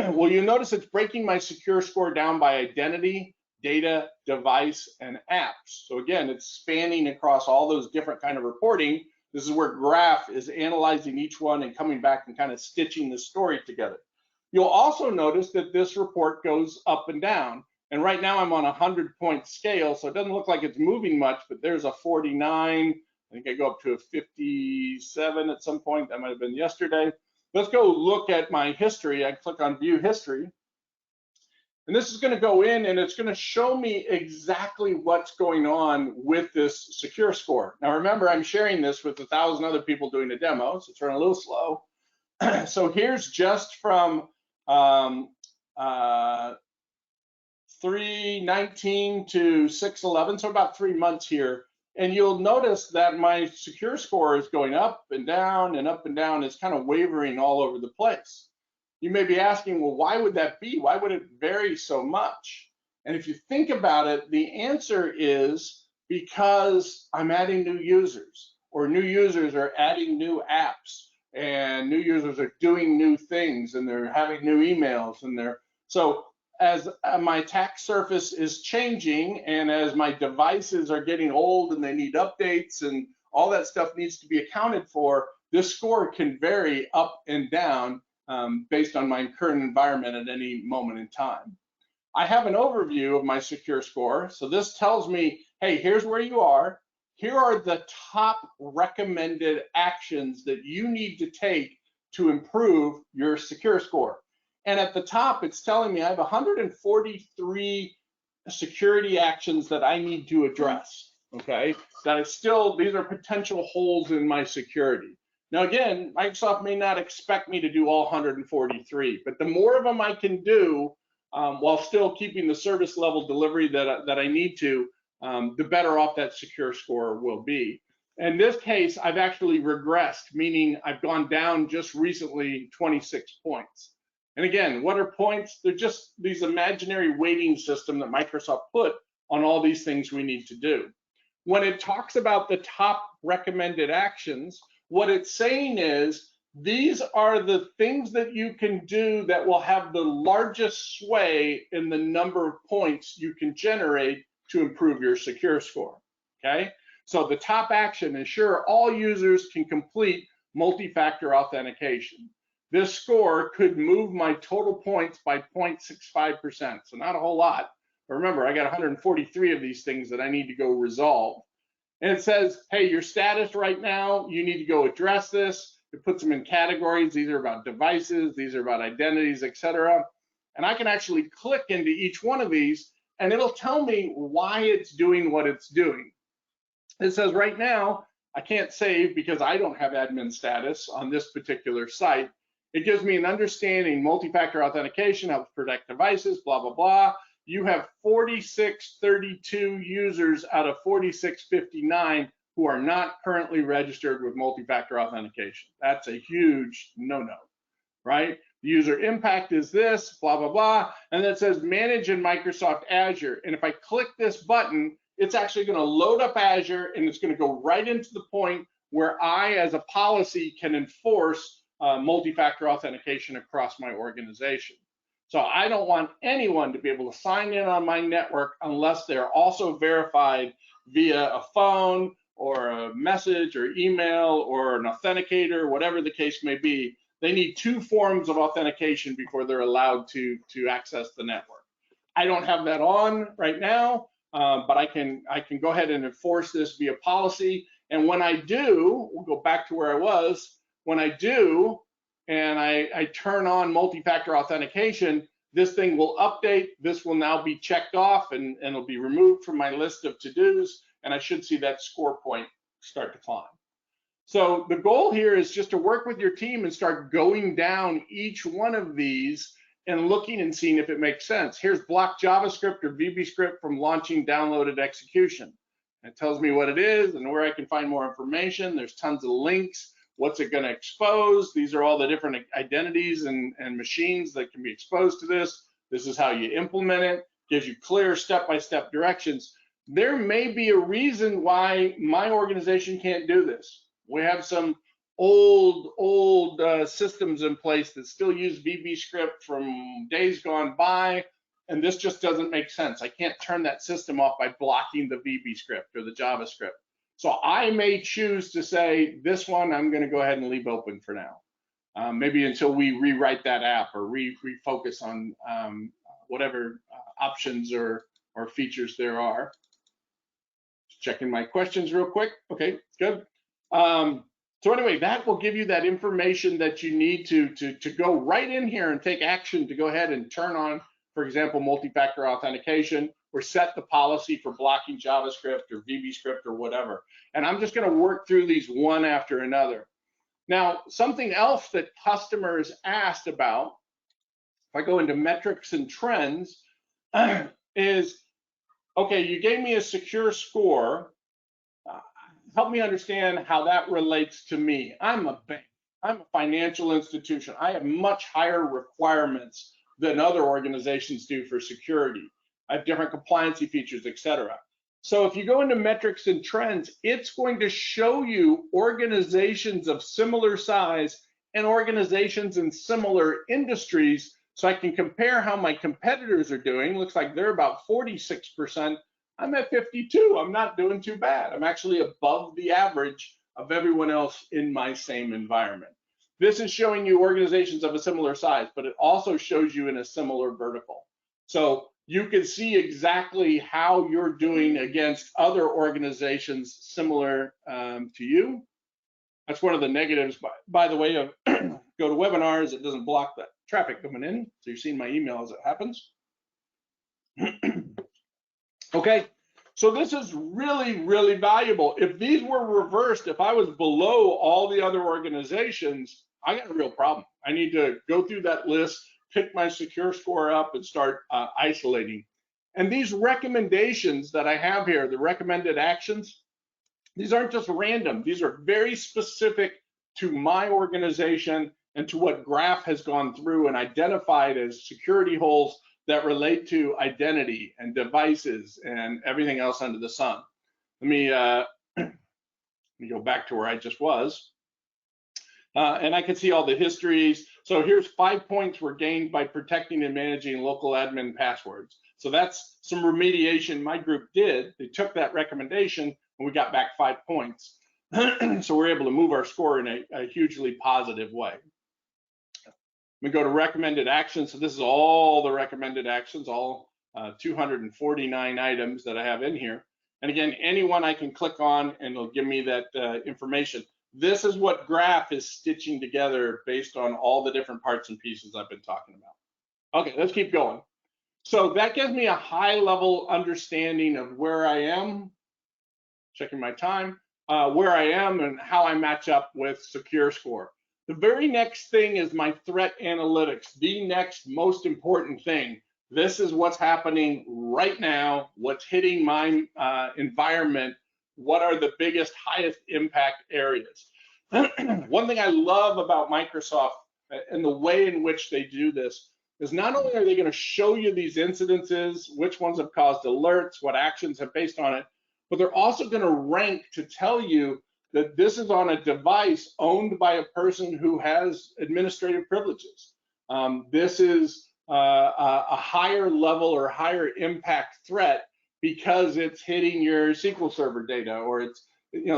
Well, you notice it's breaking my Secure Score down by identity, data, device, and apps. So again, it's spanning across all those different kind of reporting. This is where Graph is analyzing each one and coming back and kind of stitching the story together. You'll also notice that this report goes up and down. And right now I'm on a 100-point scale, so it doesn't look like it's moving much, but there's a 49. I think I go up to a 57 at some point. That might have been yesterday. Let's go look at my history. I click on View History. And this is going to go in and it's going to show me exactly what's going on with this Secure Score. Now remember, I'm sharing this with 1,000 other people doing a demo, so it's running a little slow. So here's just from 3/19 to 6/11, so about 3 months here. And you'll notice that my Secure Score is going up and down and up and down. It's kind of wavering all over the place. You may be asking, well, why would that be? Why would it vary so much? And if you think about it, the answer is because I'm adding new users, or new users are adding new apps, and new users are doing new things, and they're having new emails, and so as my attack surface is changing and as my devices are getting old and they need updates and all that stuff needs to be accounted for, this score can vary up and down based on my current environment at any moment in time. I have an overview of my Secure Score. So this tells me, hey, here's where you are. Here are the top recommended actions that you need to take to improve your Secure Score. And at the top, it's telling me I have 143 security actions that I need to address, okay? These are potential holes in my security. Now again, Microsoft may not expect me to do all 143, but the more of them I can do while still keeping the service level delivery that I need to, the better off that Secure Score will be. In this case, I've actually regressed, meaning I've gone down just recently 26 points. And again, what are points? They're just these imaginary weighting system that Microsoft put on all these things we need to do. When it talks about the top recommended actions, what it's saying is these are the things that you can do that will have the largest sway in the number of points you can generate to improve your Secure Score, okay? So the top action is sure all users can complete multi-factor authentication. This score could move my total points by 0.65%, so not a whole lot, But remember, I got 143 of these things that I need to go resolve. And it says, hey, your status right now, you need to go address this. It puts them in categories. These are about devices, these are about identities, etc. And I can actually click into each one of these, and it'll tell me why it's doing what it's doing. It says right now, I can't save because I don't have admin status on this particular site. It gives me an understanding, multi-factor authentication helps protect devices, blah, blah, blah. You have 4632 users out of 4659 who are not currently registered with multi-factor authentication. That's a huge no-no, right? The user impact is this, blah, blah, blah. And then it says manage in Microsoft Azure. And if I click this button, it's actually going to load up Azure, and it's going to go right into the point where I, as a policy, can enforce multi-factor authentication across my organization. So I don't want anyone to be able to sign in on my network unless they're also verified via a phone or a message or email or an authenticator, whatever the case may be. They need 2 forms of authentication before they're allowed to access the network. I don't have that on right now, but I can go ahead and enforce this via policy. And when I do, we'll go back to where I was. When I do, and I turn on multi-factor authentication, this thing will update. This will now be checked off, and it'll be removed from my list of to-dos, and I should see that score point start to climb. So the goal here is just to work with your team and start going down each one of these and looking and seeing if it makes sense. Here's block JavaScript or VBScript from launching downloaded execution. It tells me what it is and where I can find more information. There's tons of links. What's it going to expose? These are all the different identities and machines that can be exposed to this. This is how you implement it. Gives you clear step-by-step directions. There may be a reason why my organization can't do this. We have some old systems in place that still use VBScript from days gone by, and this just doesn't make sense. I can't turn that system off by blocking the VBScript or the JavaScript. So I may choose to say, this one I'm going to go ahead and leave open for now, maybe until we rewrite that app or refocus on whatever options or features there are. Just checking my questions real quick. Okay, good. So anyway, that will give you that information that you need to go right in here and take action to go ahead and turn on, for example, multi-factor authentication, or set the policy for blocking JavaScript or VBScript or whatever. And I'm just going to work through these one after another. Now, something else that customers asked about, if I go into metrics and trends, is, okay, you gave me a secure score. Help me understand how that relates to me. I'm a bank. I'm a financial institution. I have much higher requirements than other organizations do for security. I have different compliancy features, etc. So if you go into metrics and trends, it's going to show you organizations of similar size and organizations in similar industries, so I can compare how my competitors are doing. Looks like they're about 46%. I'm at 52. I'm not doing too bad. I'm actually above the average of everyone else in my same environment. This is showing you organizations of a similar size, but it also shows you in a similar vertical. So you can see exactly how you're doing against other organizations similar to you. That's one of the negatives, by the way, of GoToWebinar. It doesn't block that traffic coming in. So you're seeing my email as it happens. Okay, so this is really, really valuable. If these were reversed, if I was below all the other organizations, I got a real problem. I need to go through that list, pick my secure score up, and start isolating. And these recommendations that I have here, the recommended actions, these aren't just random. These are very specific to my organization and to what Graph has gone through and identified as security holes that relate to identity and devices and everything else under the sun. Let me go back to where I just was. And I can see all the histories. So here's 5 points were gained by protecting and managing local admin passwords. So that's some remediation my group did. They took that recommendation and we got back 5 points. So we're able to move our score in a hugely positive way. We go to recommended actions. So this is all the recommended actions, all 249 items that I have in here. And again, any one I can click on and it'll give me that information. This is what Graph is stitching together based on all the different parts and pieces I've been talking about. Okay, let's keep going. So that gives me a high level understanding of where I am, checking my time, where I am and how I match up with SecureScore. The very next thing is my threat analytics, the next most important thing. This is what's happening right now, what's hitting my environment, what are the biggest, highest impact areas. One thing I love about Microsoft and the way in which they do this is not only are they going to show you these incidences, which ones have caused alerts, what actions have based on it, but they're also going to rank to tell you that this is on a device owned by a person who has administrative privileges. This is a higher level or higher impact threat because it's hitting your SQL Server data, or it's,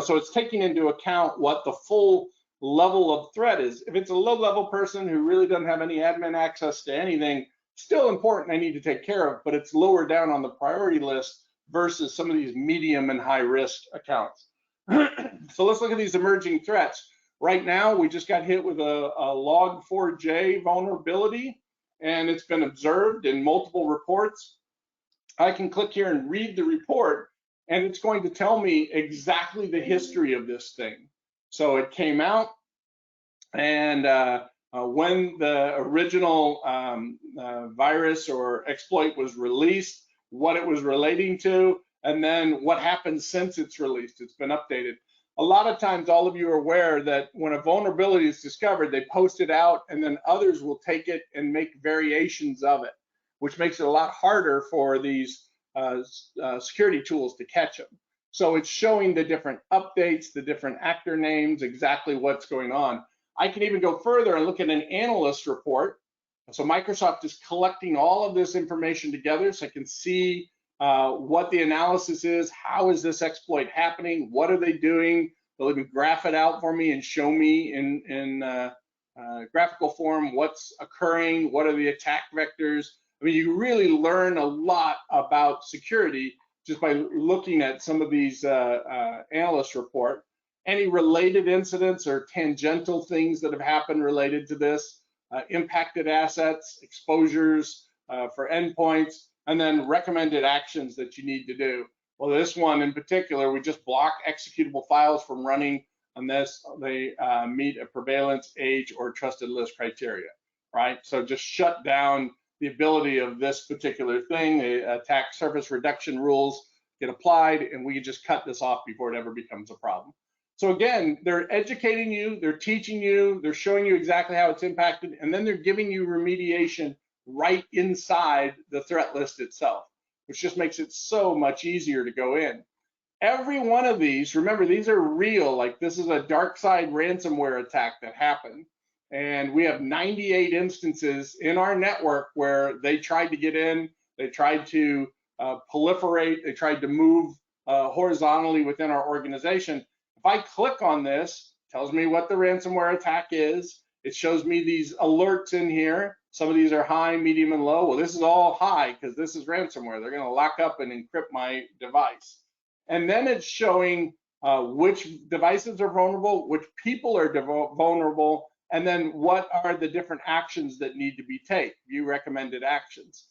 so it's taking into account what the full level of threat is. If it's a low level person who really doesn't have any admin access to anything, still important, I need to take care of, but it's lower down on the priority list versus some of these medium and high risk accounts. So let's look at these emerging threats. Right now, we just got hit with a Log4j vulnerability, and it's been observed in multiple reports. I can click here and read the report, and it's going to tell me exactly the history of this thing. So it came out, and when the original virus or exploit was released, what it was relating to, and then what happened since it's released. It's been updated. A lot of times, all of you are aware that when a vulnerability is discovered, they post it out, and then others will take it and make variations of it, which makes it a lot harder for these security tools to catch them. So it's showing the different updates, the different actor names, exactly what's going on. I can even go further and look at an analyst report. So Microsoft is collecting all of this information together so I can see what the analysis is, how is this exploit happening, what are they doing. They'll even graph it out for me and show me in graphical form what's occurring, what are the attack vectors. I mean, you really learn a lot about security just by looking at some of these analyst report. Any related incidents or tangential things that have happened related to this, impacted assets, exposures for endpoints, and then recommended actions that you need to do. Well, this one in particular, we just block executable files from running unless they meet a prevalence, age, or trusted list criteria, right? So just shut down the ability of this particular thing. The attack surface reduction rules get applied, and we can just cut this off before it ever becomes a problem. So again, they're educating you, they're teaching you, they're showing you exactly how it's impacted, and then they're giving you remediation right inside the threat list itself, which just makes it so much easier to go in. Every one of these, remember, these are real. Like, this is a DarkSide ransomware attack that happened, and we have 98 instances in our network where they tried to get in, they tried to proliferate, they tried to move horizontally within our organization. If I click on this, it tells me what the ransomware attack is. It shows me these alerts in here. Some of these are high, medium, and low. Well, this is all high because this is ransomware. They're going to lock up and encrypt my device. And then it's showing which devices are vulnerable, which people are vulnerable, and then what are the different actions that need to be taken, view recommended actions.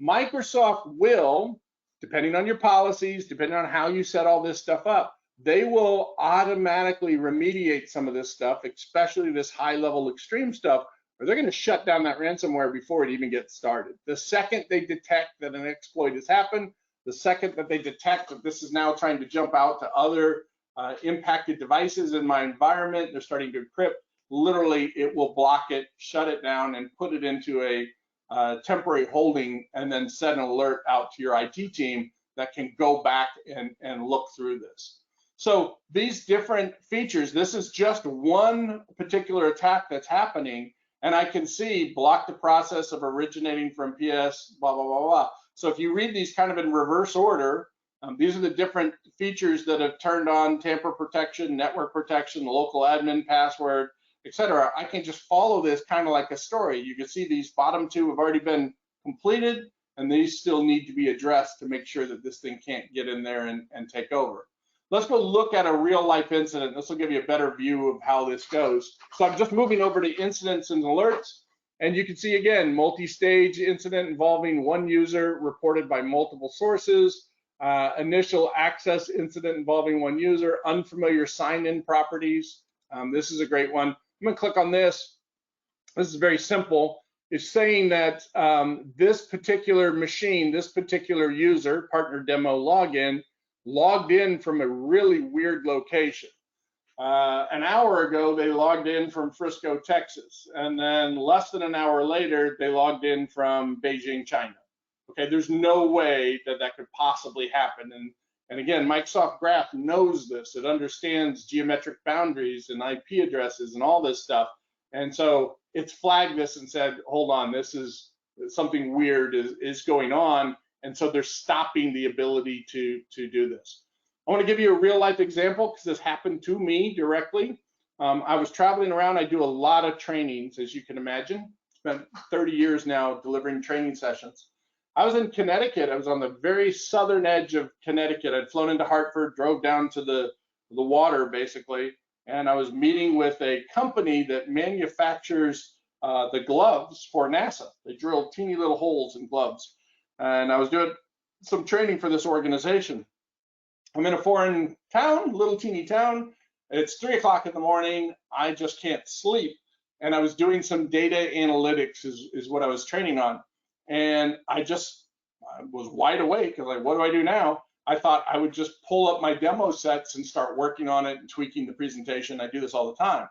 Microsoft will, depending on your policies, depending on how you set all this stuff up, they will automatically remediate some of this stuff, especially this high-level extreme stuff, or they're going to shut down that ransomware before it even gets started. The second they detect that an exploit has happened, the second that they detect that this is now trying to jump out to other impacted devices in my environment, they're starting to encrypt, literally it will block it, shut it down, and put it into a temporary holding, and then set an alert out to your IT team that can go back and look through this. So these different features, this is just one particular attack that's happening, and I can see block the process of originating from PS, blah, blah, blah, blah. So if you read these kind of in reverse order, these are the different features that have turned on: tamper protection, network protection, local admin password, etc. I can just follow this kind of like a story. You can see these bottom two have already been completed, and these still need to be addressed to make sure that this thing can't get in there and take over. Let's go look at a real life incident. This will give you a better view of how this goes. So I'm just moving over to incidents and alerts, and you can see again, multi-stage incident involving one user reported by multiple sources, initial access incident involving one user, unfamiliar sign-in properties. This is a great one. I'm gonna click on this. This is very simple. It's saying that this particular machine, this particular user, partner demo login, logged in from a really weird location. An hour ago, they logged in from Frisco, Texas. And then less than an hour later, they logged in from Beijing, China. Okay, there's no way that that could possibly happen. And again, Microsoft Graph knows this. It understands geometric boundaries and IP addresses and all this stuff. And so it's flagged this and said, hold on, this is something weird is going on. And so they're stopping the ability to do this. I want to give you a real life example because this happened to me directly. I was traveling around. I do a lot of trainings, as you can imagine. Spent 30 years now delivering training sessions. I was in Connecticut. I was on the very southern edge of Connecticut. I'd flown into Hartford, drove down to the water basically, and I was meeting with a company that manufactures the gloves for NASA. They drill teeny little holes in gloves. And I was doing some training for this organization. I'm in a foreign town, little teeny town. It's 3 o'clock in the morning. I just can't sleep. And I was doing some data analytics is what I was training on. And I was wide awake. I was like, what do I do now? I thought I would just pull up my demo sets and start working on it and tweaking the presentation. I do this all the time.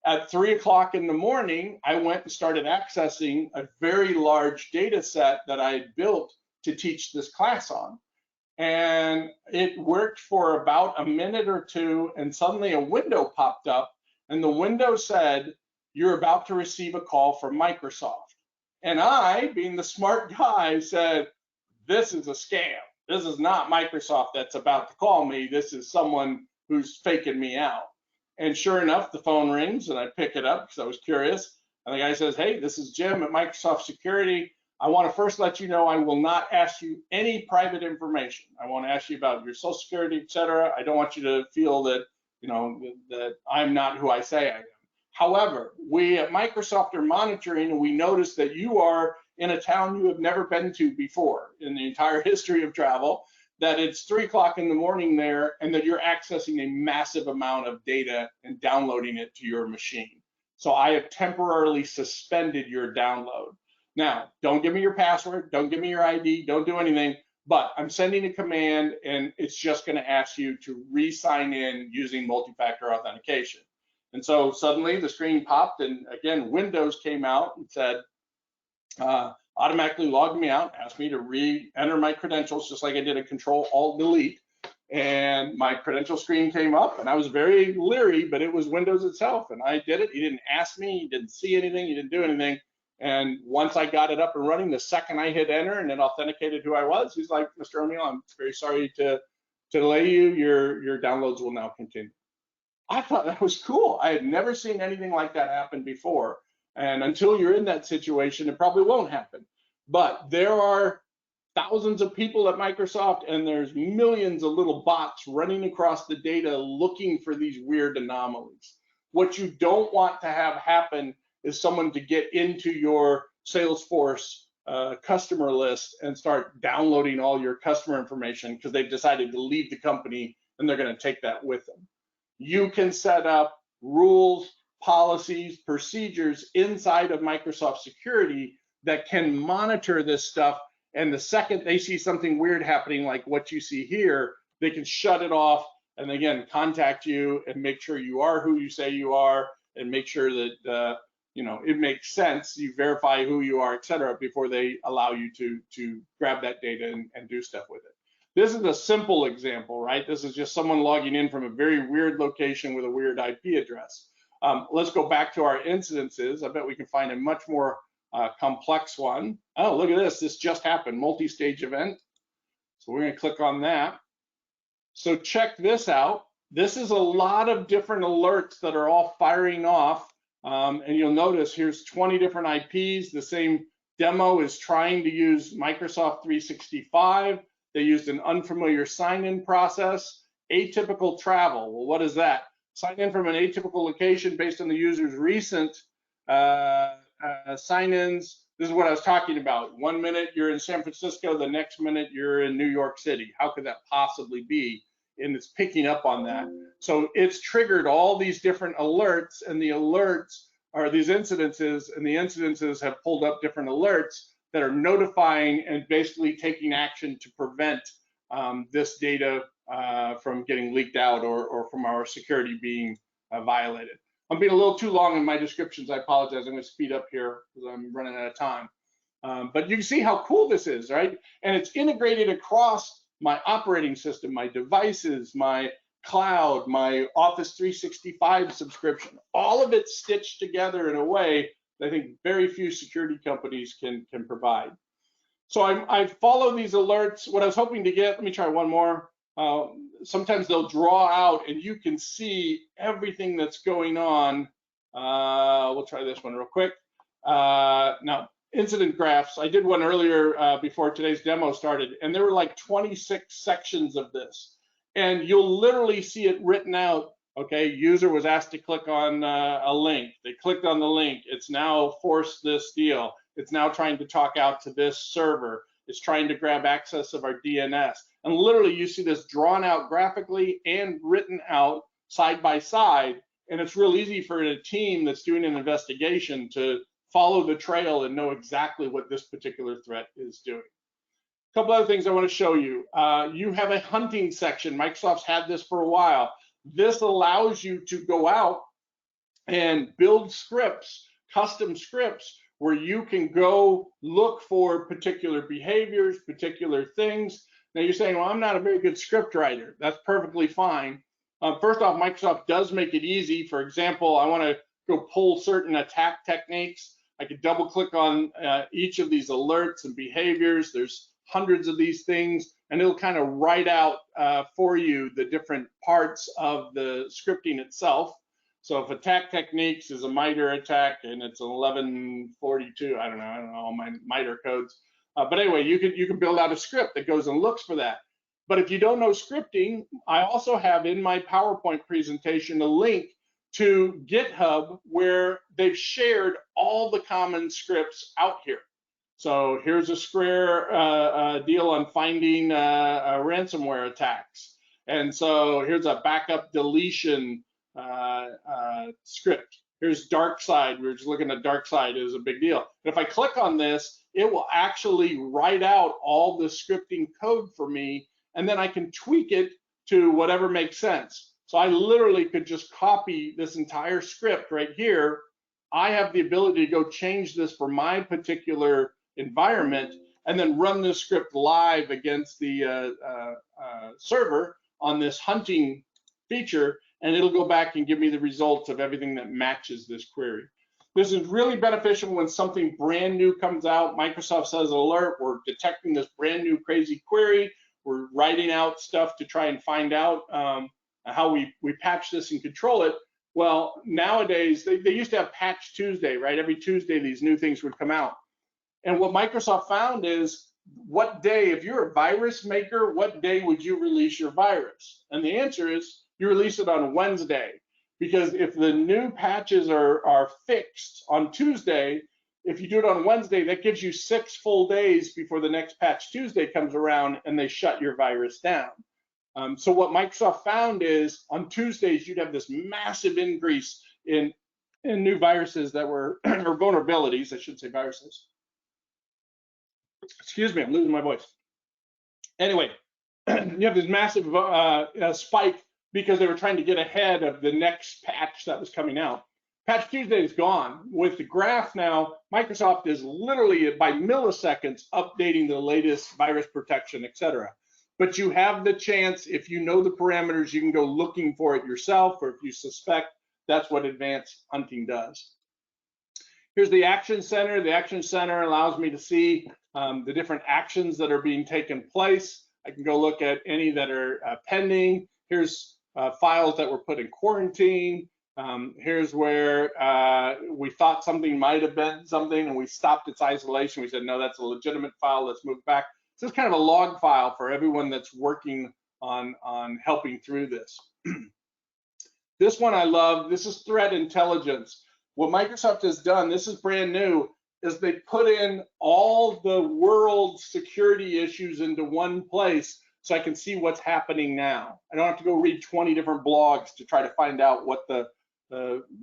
At 3 o'clock in the morning, I went and started accessing a very large data set that I had built to teach this class on. And it worked for about a minute or two, and suddenly a window popped up, and the window said, you're about to receive a call from Microsoft. And I, being the smart guy, said, this is a scam. This is not Microsoft that's about to call me. This is someone who's faking me out. And sure enough, the phone rings and I pick it up because I was curious. And the guy says, hey, this is Jim at Microsoft Security. I want to first let you know I will not ask you any private information. I want to ask you about your Social Security, et cetera. I don't want you to feel that, that I'm not who I say I am. However, we at Microsoft are monitoring, and we notice that you are in a town you have never been to before in the entire history of travel, that it's 3 o'clock in the morning there, and that you're accessing a massive amount of data and downloading it to your machine. So I have temporarily suspended your download. Now, don't give me your password, don't give me your ID, don't do anything, but I'm sending a command, and it's just going to ask you to re-sign in using multi-factor authentication. And so suddenly the screen popped, and again, Windows came out and said, automatically logged me out, asked me to re-enter my credentials, just like I did a Control-Alt-Delete. And my credential screen came up, and I was very leery, but it was Windows itself, and I did it. He didn't ask me, he didn't see anything, he didn't do anything. And once I got it up and running, the second I hit enter and it authenticated who I was, he's like, Mr. O'Neill, I'm very sorry to delay you. Your downloads will now continue. I thought that was cool. I had never seen anything like that happen before. And until you're in that situation, it probably won't happen. But there are thousands of people at Microsoft, and there's millions of little bots running across the data looking for these weird anomalies. What you don't want to have happen is someone to get into your Salesforce customer list and start downloading all your customer information because they've decided to leave the company and they're going to take that with them. You can set up rules, policies, procedures inside of Microsoft Security that can monitor this stuff. And the second they see something weird happening, like what you see here, they can shut it off and again, contact you and make sure you are who you say you are and make sure that it makes sense. You verify who you are, et cetera, before they allow you to grab that data and do stuff with it. This is a simple example, right? This is just someone logging in from a very weird location with a weird IP address. Let's go back to our incidences. I bet we can find a much more complex one. Oh, look at this. This just happened, multi-stage event. So we're going to click on that. So check this out. This is a lot of different alerts that are all firing off. And you'll notice here's 20 different IPs, the same Demo is trying to use Microsoft 365. They used an unfamiliar sign-in process. Atypical travel. Well, what is that? Sign in from an atypical location based on the user's recent sign-ins. This is what I was talking about. 1 minute you're in San Francisco, the next minute you're in New York City. How could that possibly be? And it's picking up on that. So it's triggered all these different alerts, and the alerts are these incidences, and the incidences have pulled up different alerts that are notifying and basically taking action to prevent this data from getting leaked out or from our security being violated. I'm being a little too long in my descriptions. I apologize. I'm going to speed up here because I'm running out of time. But you can see how cool this is, right? And it's integrated across my operating system, my devices, my cloud, my Office 365 subscription. All of it stitched together in a way that I think very few security companies can provide. So I follow these alerts. What I was hoping to get, let me try one more. Sometimes they'll draw out and you can see everything that's going on. We'll try this one real quick. Now, incident graphs. I did one earlier before today's demo started, and there were like 26 sections of this. And you'll literally see it written out. Okay, user was asked to click on a link. They clicked on the link. It's now forced this deal. It's now trying to talk out to this server. It's trying to grab access of our DNS. And literally you see this drawn out graphically and written out side by side. And it's real easy for a team that's doing an investigation to follow the trail and know exactly what this particular threat is doing. A couple other things I want to show you. You have a hunting section. Microsoft's had this for a while. This allows you to go out and build scripts, custom scripts, where you can go look for particular behaviors, particular things. Now you're saying, well, I'm not a very good script writer. That's perfectly fine. First off, Microsoft does make it easy. For example, I want to go pull certain attack techniques. I could double click on each of these alerts and behaviors. There's hundreds of these things, and it'll kind of write out for you the different parts of the scripting itself. So if attack techniques is a MITRE attack and it's 1142, I don't know all my MITRE codes. But anyway, you can build out a script that goes and looks for that. But if you don't know scripting, I also have in my PowerPoint presentation a link to GitHub where they've shared all the common scripts out here. So here's a Square deal on finding ransomware attacks. And so here's a backup deletion script. Here's DarkSide. We're just looking at DarkSide is a big deal. And if I click on this, it will actually write out all the scripting code for me, and then I can tweak it to whatever makes sense. So I literally could just copy this entire script right here. I have the ability to go change this for my particular environment and then run this script live against the server on this hunting feature, and it'll go back and give me the results of everything that matches this query. This is really beneficial when something brand new comes out. Microsoft says, alert, we're detecting this brand new crazy query. We're writing out stuff to try and find out how we patch this and control it. Well, nowadays, they used to have Patch Tuesday, right? Every Tuesday, these new things would come out. And what Microsoft found is, what day, if you're a virus maker, what day would you release your virus? And the answer is, you release it on Wednesday. Because if the new patches are fixed on Tuesday, if you do it on Wednesday, that gives you 6 full days before the next Patch Tuesday comes around and they shut your virus down. So what Microsoft found is on Tuesdays, you'd have this massive increase in new viruses that were, or vulnerabilities, I should say viruses. Excuse me, I'm losing my voice. Anyway, you have this massive spike because they were trying to get ahead of the next patch that was coming out. Patch Tuesday is gone. With the graph now, Microsoft is literally by milliseconds updating the latest virus protection, etc. But you have the chance, if you know the parameters, you can go looking for it yourself, or if you suspect, that's what advanced hunting does. Here's the Action Center. The Action Center allows me to see the different actions that are being taken place. I can go look at any that are pending. Here's files that were put in quarantine. Here's where we thought something might have been something, and we stopped its isolation. We said, no, that's a legitimate file. Let's move back. So it's kind of a log file for everyone that's working on helping through this. This one I love. This is threat intelligence. What Microsoft has done, this is brand new, is they put in all the world security issues into one place so I can see what's happening now. I don't have to go read 20 different blogs to try to find out what the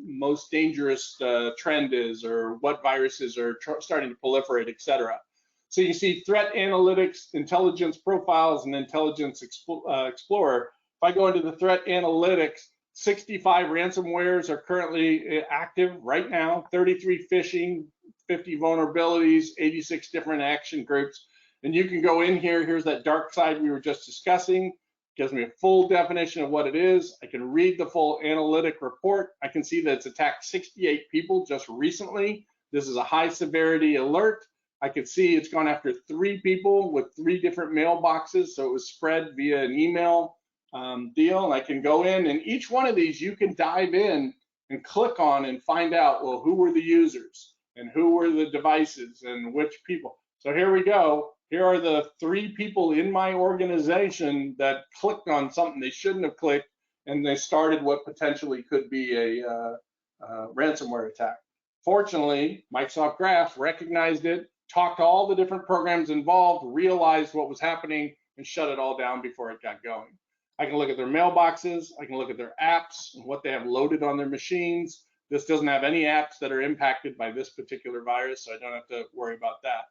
most dangerous trend is, or what viruses are starting to proliferate, etc. So you see threat analytics, intelligence profiles, and intelligence explorer. If I go into the threat analytics, 65 ransomwares are currently active right now, 33 phishing, 50 vulnerabilities, 86 different action groups. And you can go in here, here's that dark side we were just discussing. Gives me a full definition of what it is. I can read the full analytic report. I can see that it's attacked 68 people just recently. This is a high severity alert. I can see it's gone after 3 people with 3 different mailboxes. So it was spread via an email deal. And I can go in, and each one of these you can dive in and click on and find out, well, who were the users and who were the devices and which people. So here we go. Here are the 3 people in my organization that clicked on something they shouldn't have clicked, and they started what potentially could be a ransomware attack. Fortunately, Microsoft Graph recognized it, talked to all the different programs involved, realized what was happening, and shut it all down before it got going. I can look at their mailboxes, I can look at their apps and what they have loaded on their machines. This doesn't have any apps that are impacted by this particular virus, so I don't have to worry about that.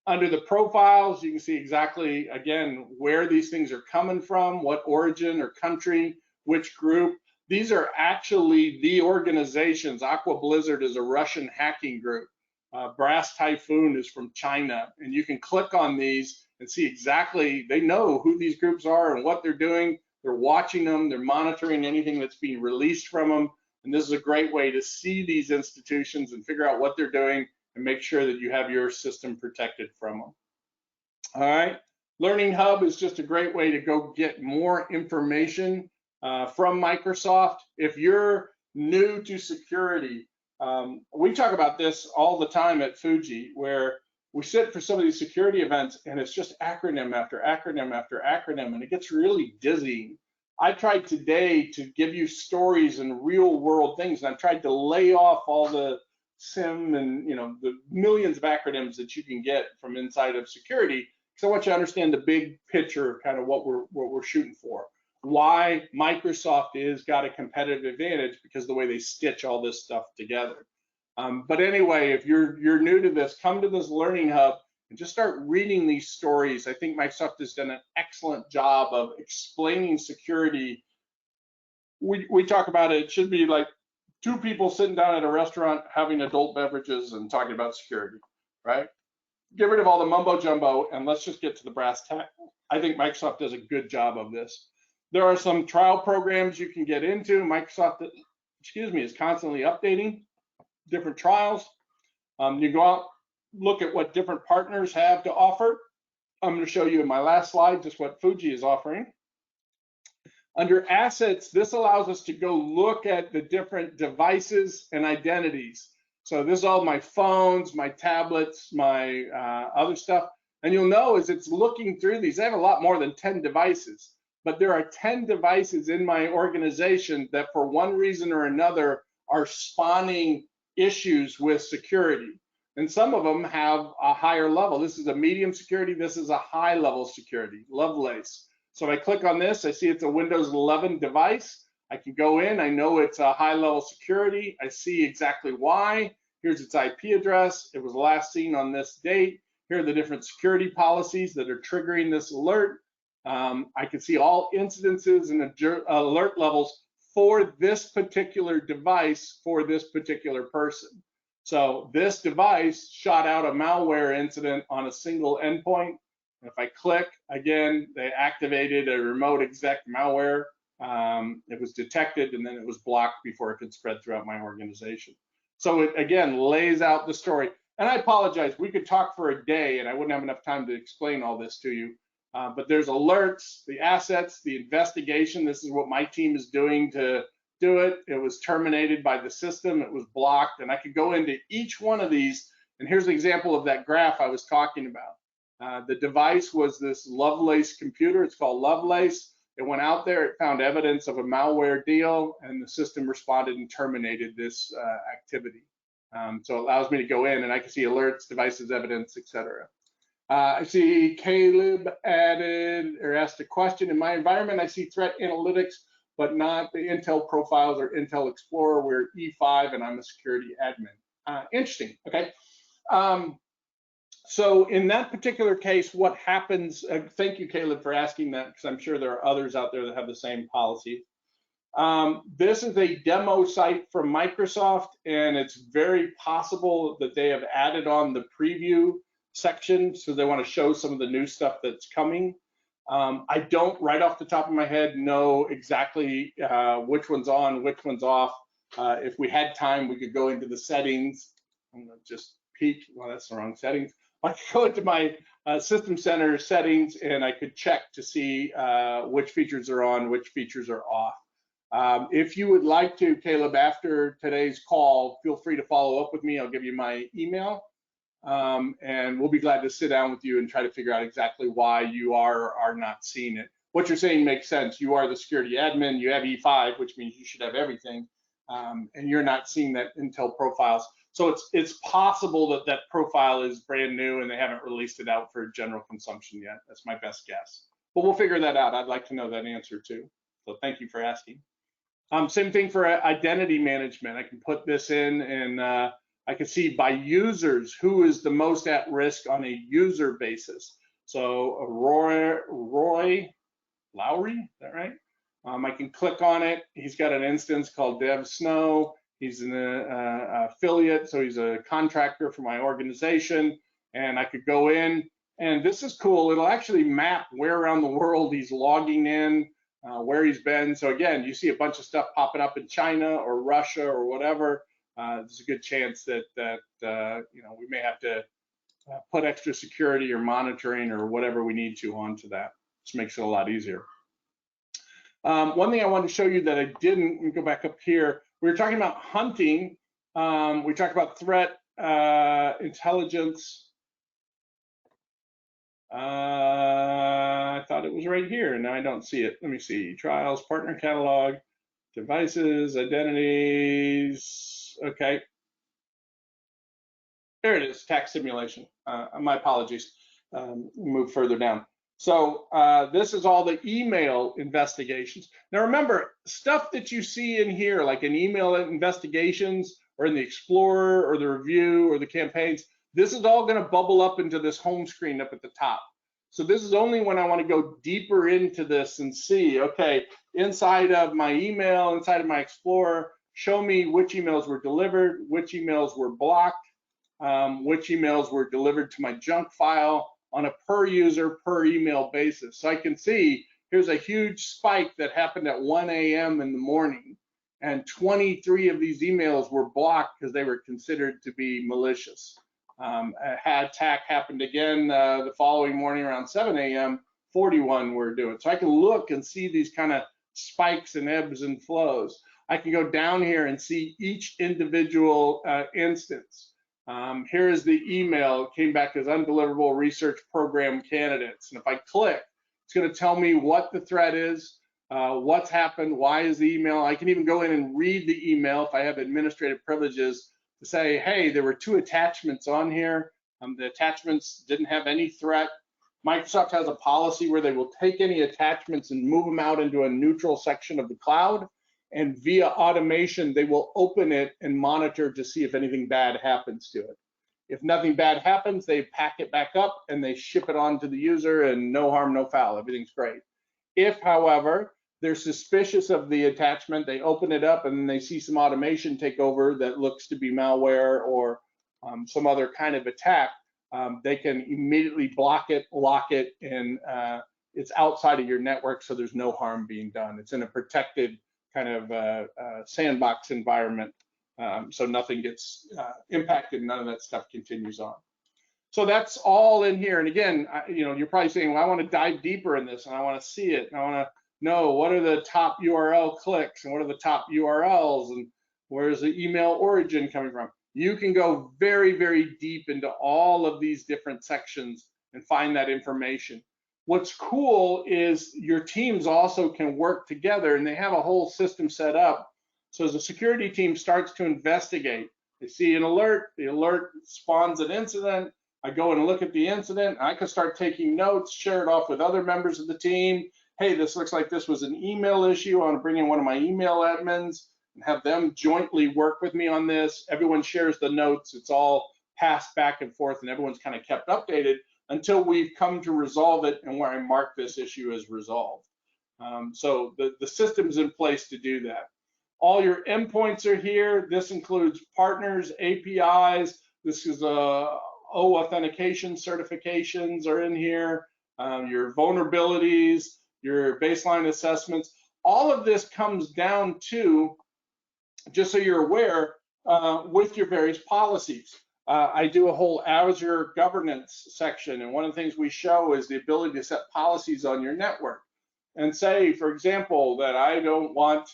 Under the profiles, you can see exactly, again, where these things are coming from, what origin or country, which group. These are actually the organizations. Aqua Blizzard is a Russian hacking group. Brass Typhoon is from China. And you can click on these and see exactly, they know who these groups are and what they're doing. They're watching them, they're monitoring anything that's being released from them. And this is a great way to see these institutions and figure out what they're doing and make sure that you have your system protected from them. All right, Learning Hub is just a great way to go get more information from Microsoft. If you're new to security, we talk about this all the time at Fuji, where we sit for some of these security events and it's just acronym after acronym after acronym, and it gets really dizzying. I tried today to give you stories and real world things, and I've tried to lay off all the SIM and the millions of acronyms that you can get from inside of security, because I want you to understand the big picture of kind of what we're shooting for. Why Microsoft is got a competitive advantage, because of the way they stitch all this stuff together. But anyway, if you're new to this, come to this Learning Hub and just start reading these stories. I think Microsoft has done an excellent job of explaining security. We talk about it should be like 2 people sitting down at a restaurant having adult beverages and talking about security, right? Get rid of all the mumbo jumbo and let's just get to the brass tacks. I think Microsoft does a good job of this. There are some trial programs you can get into. Microsoft, is constantly updating different trials. You go out, look at what different partners have to offer. I'm going to show you in my last slide just what Fuji is offering. Under assets, this allows us to go look at the different devices and identities. So this is all my phones, my tablets, my other stuff. And you'll know as it's looking through these, I have a lot more than 10 devices, but there are 10 devices in my organization that for one reason or another are spawning issues with security. And some of them have a higher level. This is a medium security, this is a high level security, Lovelace. So if I click on this, I see it's a Windows 11 device. I can go in, I know it's a high level security. I see exactly why. Here's its IP address. It was last seen on this date. Here are the different security policies that are triggering this alert. I can see all incidences and alert levels for this particular device for this particular person. So this device shot out a malware incident on a single endpoint. If I click, again, they activated a remote exec malware. It was detected and then it was blocked before it could spread throughout my organization. So it, again, lays out the story. And I apologize, we could talk for a day and I wouldn't have enough time to explain all this to you. But there's alerts, the assets, the investigation. This is what my team is doing to do it. It was terminated by the system. It was blocked, and I could go into each one of these. And here's an example of that graph I was talking about. The device was this Lovelace computer. It's called Lovelace. It went out there. It found evidence of a malware deal, and the system responded and terminated this activity. So it allows me to go in, and I can see alerts, devices, evidence, etc. I see Caleb added or asked a question. In my environment, I see threat analytics, but not the Intel profiles or Intel Explorer. We're E5 and I'm a security admin. Interesting, okay. So in that particular case, what happens, thank you, Caleb, for asking that, because I'm sure there are others out there that have the same policy. This is a demo site from Microsoft, and it's very possible that they have added on the preview section, so they want to show some of the new stuff that's coming. I don't, right off the top of my head, know exactly which one's on, which one's off. If we had time, we could go into the settings. I'm gonna just peek. Well, that's the wrong settings. I could go into my System Center settings, and I could check to see which features are on, which features are off. If you would like to, Caleb, after today's call, feel free to follow up with me. I'll give you my email. And we'll be glad to sit down with you and try to figure out exactly why you are or are not seeing it. What you're saying makes sense. You are the security admin, you have E5, which means you should have everything, and you're not seeing that Intel profiles. So it's possible that that profile is brand new and they haven't released it out for general consumption yet. That's my best guess. But we'll figure that out. I'd like to know that answer too. So thank you for asking. Same thing for identity management. I can put this in and I can see by users who is the most at risk on a user basis. So Roy Lowry, is that right? I can click on it. He's got an instance called Dev Snow. He's an affiliate, so he's a contractor for my organization. And I could go in, and this is cool. It'll actually map where around the world he's logging in, where he's been. So again, you see a bunch of stuff popping up in China or Russia or whatever. There's a good chance that you know, we may have to put extra security or monitoring or whatever we need to onto that, which makes it a lot easier. One thing I wanted to show you that I didn't, let me go back up here. We were talking about hunting. We talked about threat intelligence. I thought it was right here. Now I don't see it. Let me see. Trials, partner catalog, devices, identities. Okay. There it is, tax simulation. My apologies. Move further down. So this is all the email investigations. Now remember, stuff that you see in here, like in email investigations or in the Explorer or the review or the campaigns, this is all going to bubble up into this home screen up at the top. So this is only when I want to go deeper into this and see, okay, inside of my email, inside of my Explorer, show me which emails were delivered, which emails were blocked, which emails were delivered to my junk file on a per user, per email basis. So I can see here's a huge spike that happened at 1 a.m. in the morning, and 23 of these emails were blocked because they were considered to be malicious. A attack happened again the following morning around 7 a.m., 41 were doing. So I can look and see these kind of spikes and ebbs and flows. I can go down here and see each individual instance. Here is the email. It came back as undeliverable research program candidates. And if I click, it's going to tell me what the threat is, what's happened, why is the email. I can even go in and read the email if I have administrative privileges to say, hey, there were 2 attachments on here. The attachments didn't have any threat. Microsoft has a policy where they will take any attachments and move them out into a neutral section of the cloud. And via automation, they will open it and monitor to see if anything bad happens to it. If nothing bad happens, they pack it back up and they ship it on to the user, and no harm, no foul, everything's great. If, however, they're suspicious of the attachment, they open it up and then they see some automation take over that looks to be malware or some other kind of attack, they can immediately block it, lock it, and it's outside of your network, so there's no harm being done. It's in a protected kind of sandbox environment, so nothing gets impacted, none of that stuff continues on. So that's all in here. And again, you know, you're probably saying, well, I want to dive deeper in this and I want to see it and I want to know what are the top URL clicks and what are the top URLs and where's the email origin coming from. You can go very, very deep into all of these different sections and find that information. What's cool is your teams also can work together, and they have a whole system set up. So as a security team starts to investigate, they see an alert, the alert spawns an incident. I go and look at the incident. I can start taking notes, share it off with other members of the team. Hey, this looks like this was an email issue. I want to bring in one of my email admins and have them jointly work with me on this. Everyone shares the notes. It's all passed back and forth, and everyone's kind of kept updated until we've come to resolve it and where I mark this issue as resolved. So the system's in place to do that. All your endpoints are here. This includes partners, APIs. This is O authentication certifications are in here. Your vulnerabilities, your baseline assessments. All of this comes down to, just so you're aware, with your various policies. I do a whole Azure governance section, and one of the things we show is the ability to set policies on your network. And say, for example, that I don't want,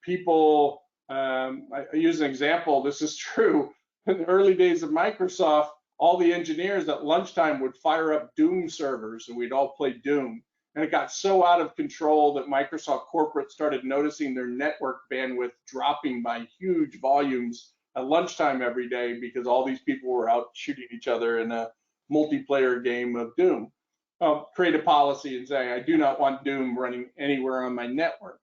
people, I use an example, this is true. In the early days of Microsoft, all the engineers at lunchtime would fire up Doom servers and we'd all play Doom. And it got so out of control that Microsoft corporate started noticing their network bandwidth dropping by huge volumes at lunchtime every day because all these people were out shooting each other in a multiplayer game of Doom. Create a policy and say, I do not want Doom running anywhere on my network.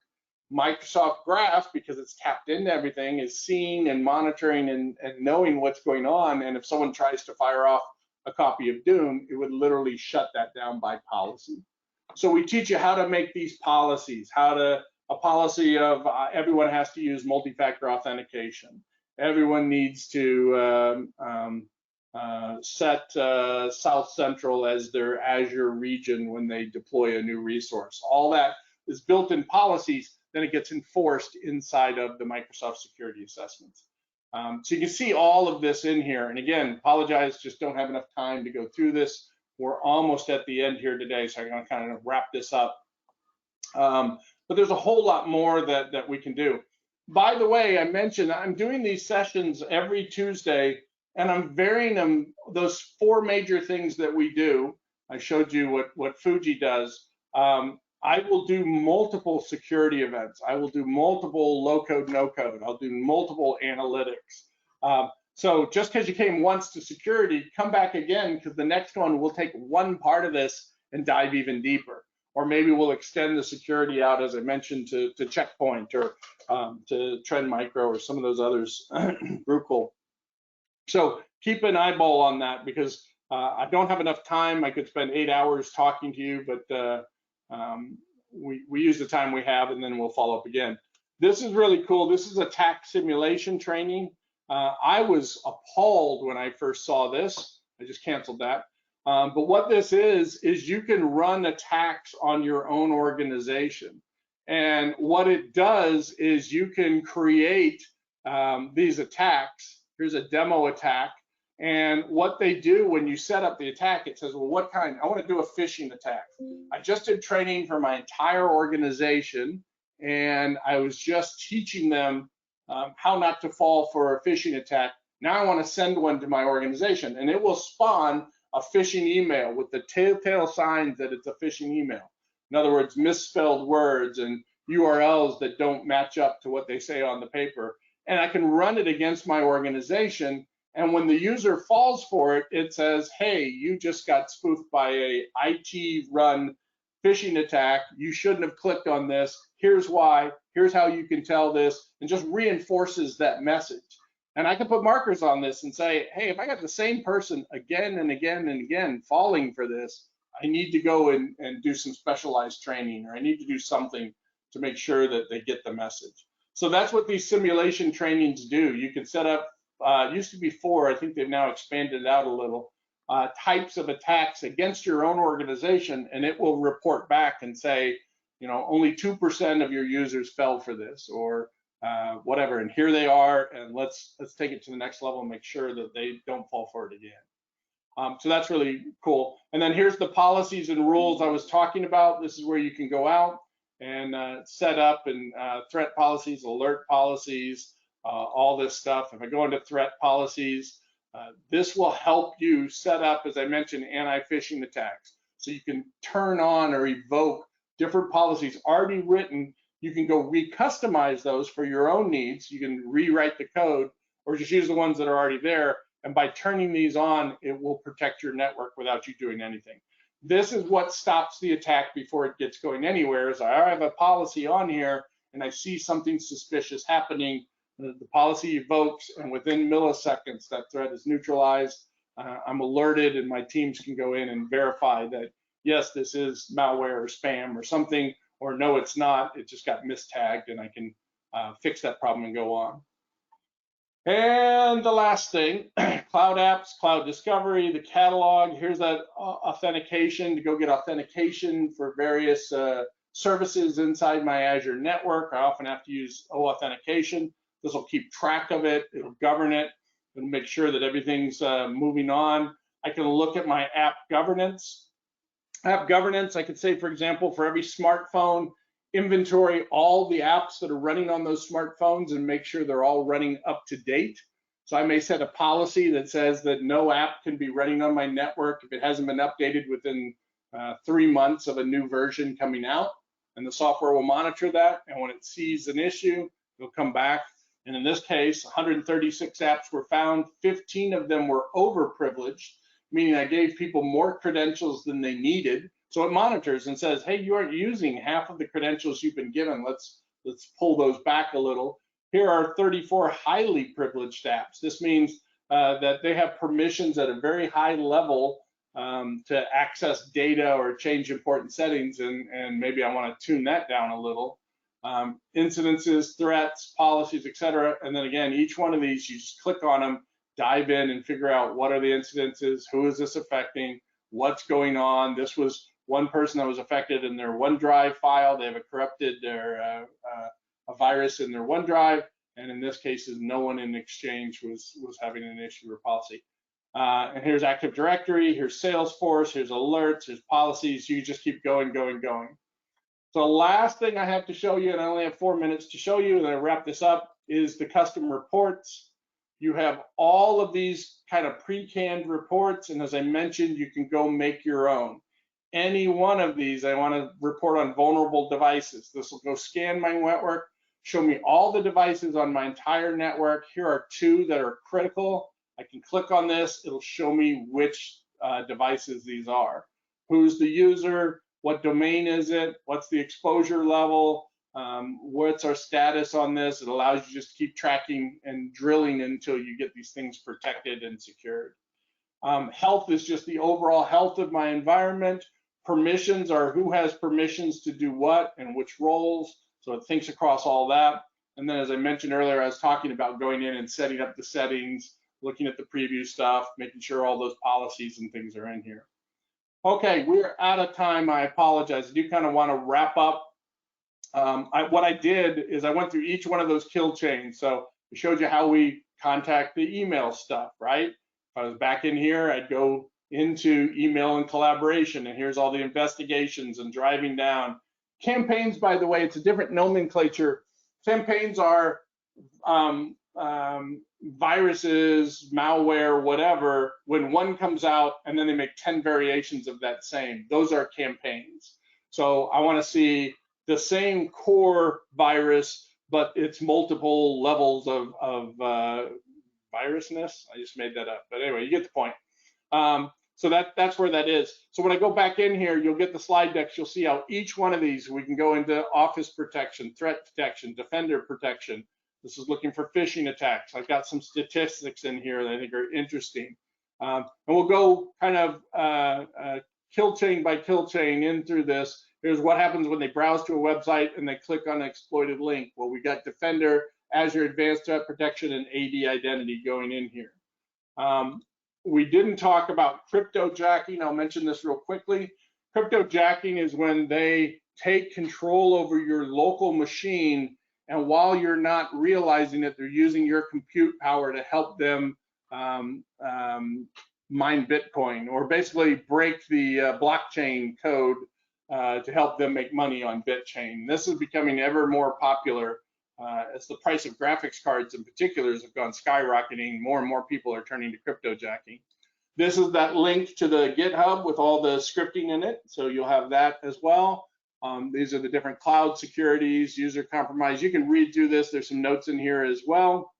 Microsoft Graph, because it's tapped into everything, is seeing and monitoring and knowing what's going on. And if someone tries to fire off a copy of Doom, it would literally shut that down by policy. So we teach you how to make these policies, a policy of everyone has to use multi-factor authentication. Everyone needs to set South Central as their Azure region when they deploy a new resource. All that is built in policies, then it gets enforced inside of the Microsoft security assessments. So you can see all of this in here. And again, apologize, just don't have enough time to go through this. We're almost at the end here today, so I'm gonna kind of wrap this up. But there's a whole lot more that we can do. By the way, I mentioned I'm doing these sessions every Tuesday, and I'm varying them, those 4 major things that we do. I showed you what Fuji does. I will do multiple security events. I will do multiple low code, no code. I'll do multiple analytics. So just because you came once to security, come back again, because the next one will take one part of this and dive even deeper. Or maybe we'll extend the security out, as I mentioned, to Checkpoint or to Trend Micro or some of those others, Brukel. So keep an eyeball on that, because I don't have enough time. I could spend 8 hours talking to you, but we use the time we have, and then we'll follow up again. This is really cool. This is attack simulation training. I was appalled when I first saw this. I just canceled that. But what this is you can run attacks on your own organization. And what it does is you can create these attacks. Here's a demo attack. And what they do when you set up the attack, it says, well, what kind? I want to do a phishing attack. I just did training for my entire organization, and I was just teaching them how not to fall for a phishing attack. Now I want to send one to my organization, and it will spawn a phishing email with the telltale signs that it's a phishing email. In other words, misspelled words and URLs that don't match up to what they say on the paper. And I can run it against my organization. And when the user falls for it, it says, hey, you just got spoofed by a IT-run phishing attack. You shouldn't have clicked on this. Here's why. Here's how you can tell this, and just reinforces that message. And I can put markers on this and say, hey, if I got the same person again and again and again falling for this, I need to go and do some specialized training, or I need to do something to make sure that they get the message. So that's what these simulation trainings do. You can set up, it used to be 4, I think they've now expanded it out a little, types of attacks against your own organization, and it will report back and say, only 2% of your users fell for this, or whatever, and here they are, and let's take it to the next level and make sure that they don't fall for it again. So that's really cool. And then here's the policies and rules I was talking about. This is where you can go out and set up and threat policies, alert policies, all this stuff. If I go into threat policies, this will help you set up, as I mentioned, anti-phishing attacks. So you can turn on or revoke different policies already written. You can go recustomize those for your own needs. You can rewrite the code or just use the ones that are already there. And by turning these on, it will protect your network without you doing anything. This is what stops the attack before it gets going anywhere. Is I have a policy on here and I see something suspicious happening, the policy evokes, and within milliseconds, that threat is neutralized. I'm alerted, and my teams can go in and verify that, yes, this is malware or spam or something, or no, it's not. It just got mistagged, and I can fix that problem and go on. And the last thing, cloud apps, cloud discovery, the catalog. Here's that authentication to go get authentication for various services inside my Azure network. I often have to use OAuthentication. This will keep track of it. It'll govern it and make sure that everything's moving on. I can look at my app governance. App governance, I could say, for example, for every smartphone, inventory all the apps that are running on those smartphones and make sure they're all running up to date. So I may set a policy that says that no app can be running on my network if it hasn't been updated within 3 months of a new version coming out. And the software will monitor that. And when it sees an issue, it'll come back. And in this case, 136 apps were found. 15 of them were overprivileged, meaning I gave people more credentials than they needed. So it monitors and says, hey, you aren't using half of the credentials you've been given. Let's pull those back a little. Here are 34 highly privileged apps. This means that they have permissions at a very high level to access data or change important settings, and maybe I want to tune that down a little. Incidences, threats, policies, etc. And then again, each one of these, you just click on them, dive in and figure out what are the incidences, who is this affecting, what's going on. This was one person that was affected in their OneDrive file. They have a virus in their OneDrive, and in this case, no one in Exchange was having an issue or policy. And here's Active Directory, here's Salesforce, here's alerts, here's policies. You just keep going. So the last thing I have to show you, and I only have 4 minutes to show you, and I wrap this up, is the custom reports. You have all of these kind of pre-canned reports, and as I mentioned, you can go make your own. Any one of these, I want to report on vulnerable devices. This will go scan my network, show me all the devices on my entire network. Here are 2 that are critical. I can click on this. It'll show me which devices these are. Who's the user? What domain is it? What's the exposure level? What's our status on this? It allows you just to keep tracking and drilling until you get these things protected and secured. Health is just the overall health of my environment. Permissions are who has permissions to do what and which roles. So it thinks across all that. And then as I mentioned earlier, I was talking about going in and setting up the settings, looking at the preview stuff, making sure all those policies and things are in here. Okay, we're out of time. I apologize. I do kind of want to wrap up. What I did is I went through each one of those kill chains. So I showed you how we contact the email stuff, right? If I was back in here, I'd go into email and collaboration, and here's all the investigations and driving down. Campaigns, by the way, it's a different nomenclature. Campaigns are viruses, malware, whatever, when one comes out and then they make 10 variations of that same. Those are campaigns. So I want to see the same core virus, but it's multiple levels of virusness. I just made that up, but anyway, you get the point. So that's where that is. So when I go back in here, you'll get the slide decks. You'll see how each one of these, we can go into Office protection, threat detection, Defender protection. This is looking for phishing attacks. I've got some statistics in here that I think are interesting. And we'll go kind of kill chain by kill chain in through this. Here's what happens when they browse to a website and they click on an exploited link. Well, we got Defender, Azure Advanced Threat Protection, and AD Identity going in here. We didn't talk about cryptojacking. I'll mention this real quickly. Cryptojacking is when they take control over your local machine, and while you're not realizing it, they're using your compute power to help them mine Bitcoin, or basically break the blockchain code to help them make money on BitChain. This is becoming ever more popular as the price of graphics cards in particular have gone skyrocketing. More and more people are turning to cryptojacking. This is that link to the GitHub with all the scripting in it, so you'll have that as well. These are the different cloud securities, user compromise. You can read through this. There's some notes in here as well.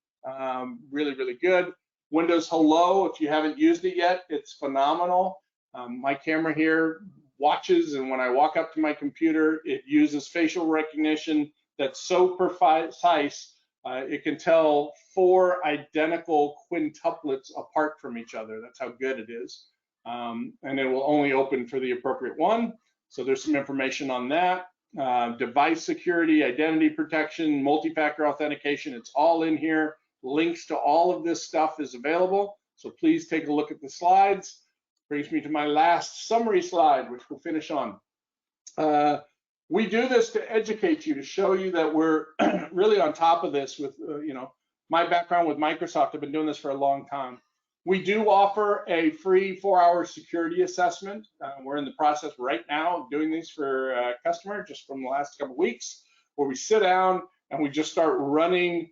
Really, really good. Windows Hello, if you haven't used it yet, it's phenomenal. My camera here watches, and when I walk up to my computer, it uses facial recognition that's so precise, it can tell 4 identical quintuplets apart from each other. That's how good it is. And it will only open for the appropriate one. So there's some information on that. Device security, identity protection, multi-factor authentication, it's all in here. Links to all of this stuff is available. So please take a look at the slides. Brings me to my last summary slide, which we'll finish on. We do this to educate you, to show you that we're really on top of this with, my background with Microsoft. I've been doing this for a long time. We do offer a free 4-hour security assessment. We're in the process right now of doing these for a customer just from the last couple of weeks, where we sit down and we just start running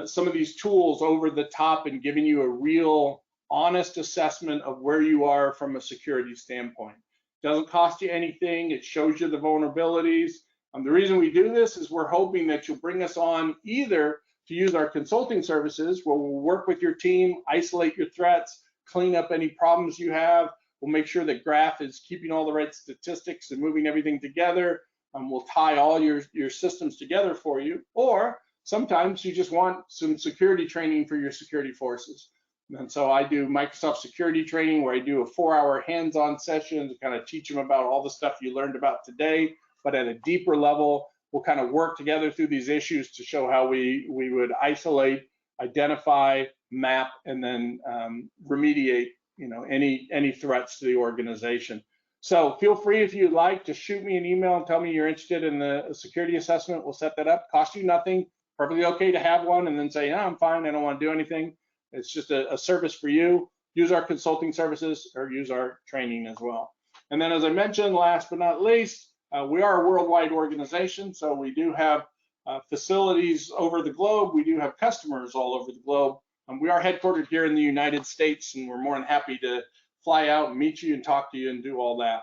some of these tools over the top and giving you a real honest assessment of where you are from a security standpoint. Doesn't cost you anything. It shows you the vulnerabilities. The reason we do this is we're hoping that you'll bring us on either to use our consulting services, where we'll work with your team, isolate your threats, clean up any problems you have. We'll make sure that Graph is keeping all the right statistics and moving everything together. We'll tie all your systems together for you. Or sometimes you just want some security training for your security forces. And so I do Microsoft security training, where I do a 4-hour hands-on session to kind of teach them about all the stuff you learned about today, but at a deeper level. We'll kind of work together through these issues to show how we would isolate, identify, map, and then remediate, any threats to the organization. So feel free, if you'd like, to shoot me an email and tell me you're interested in the security assessment. We'll set that up. Cost you nothing. Perfectly okay to have one and then say, no, I'm fine, I don't want to do anything. It's just a service for you. Use our consulting services or use our training as well. And then, as I mentioned, last but not least, we are a worldwide organization, so we do have facilities over the globe. We do have customers all over the globe. We are headquartered here in the United States, and we're more than happy to fly out and meet you and talk to you and do all that.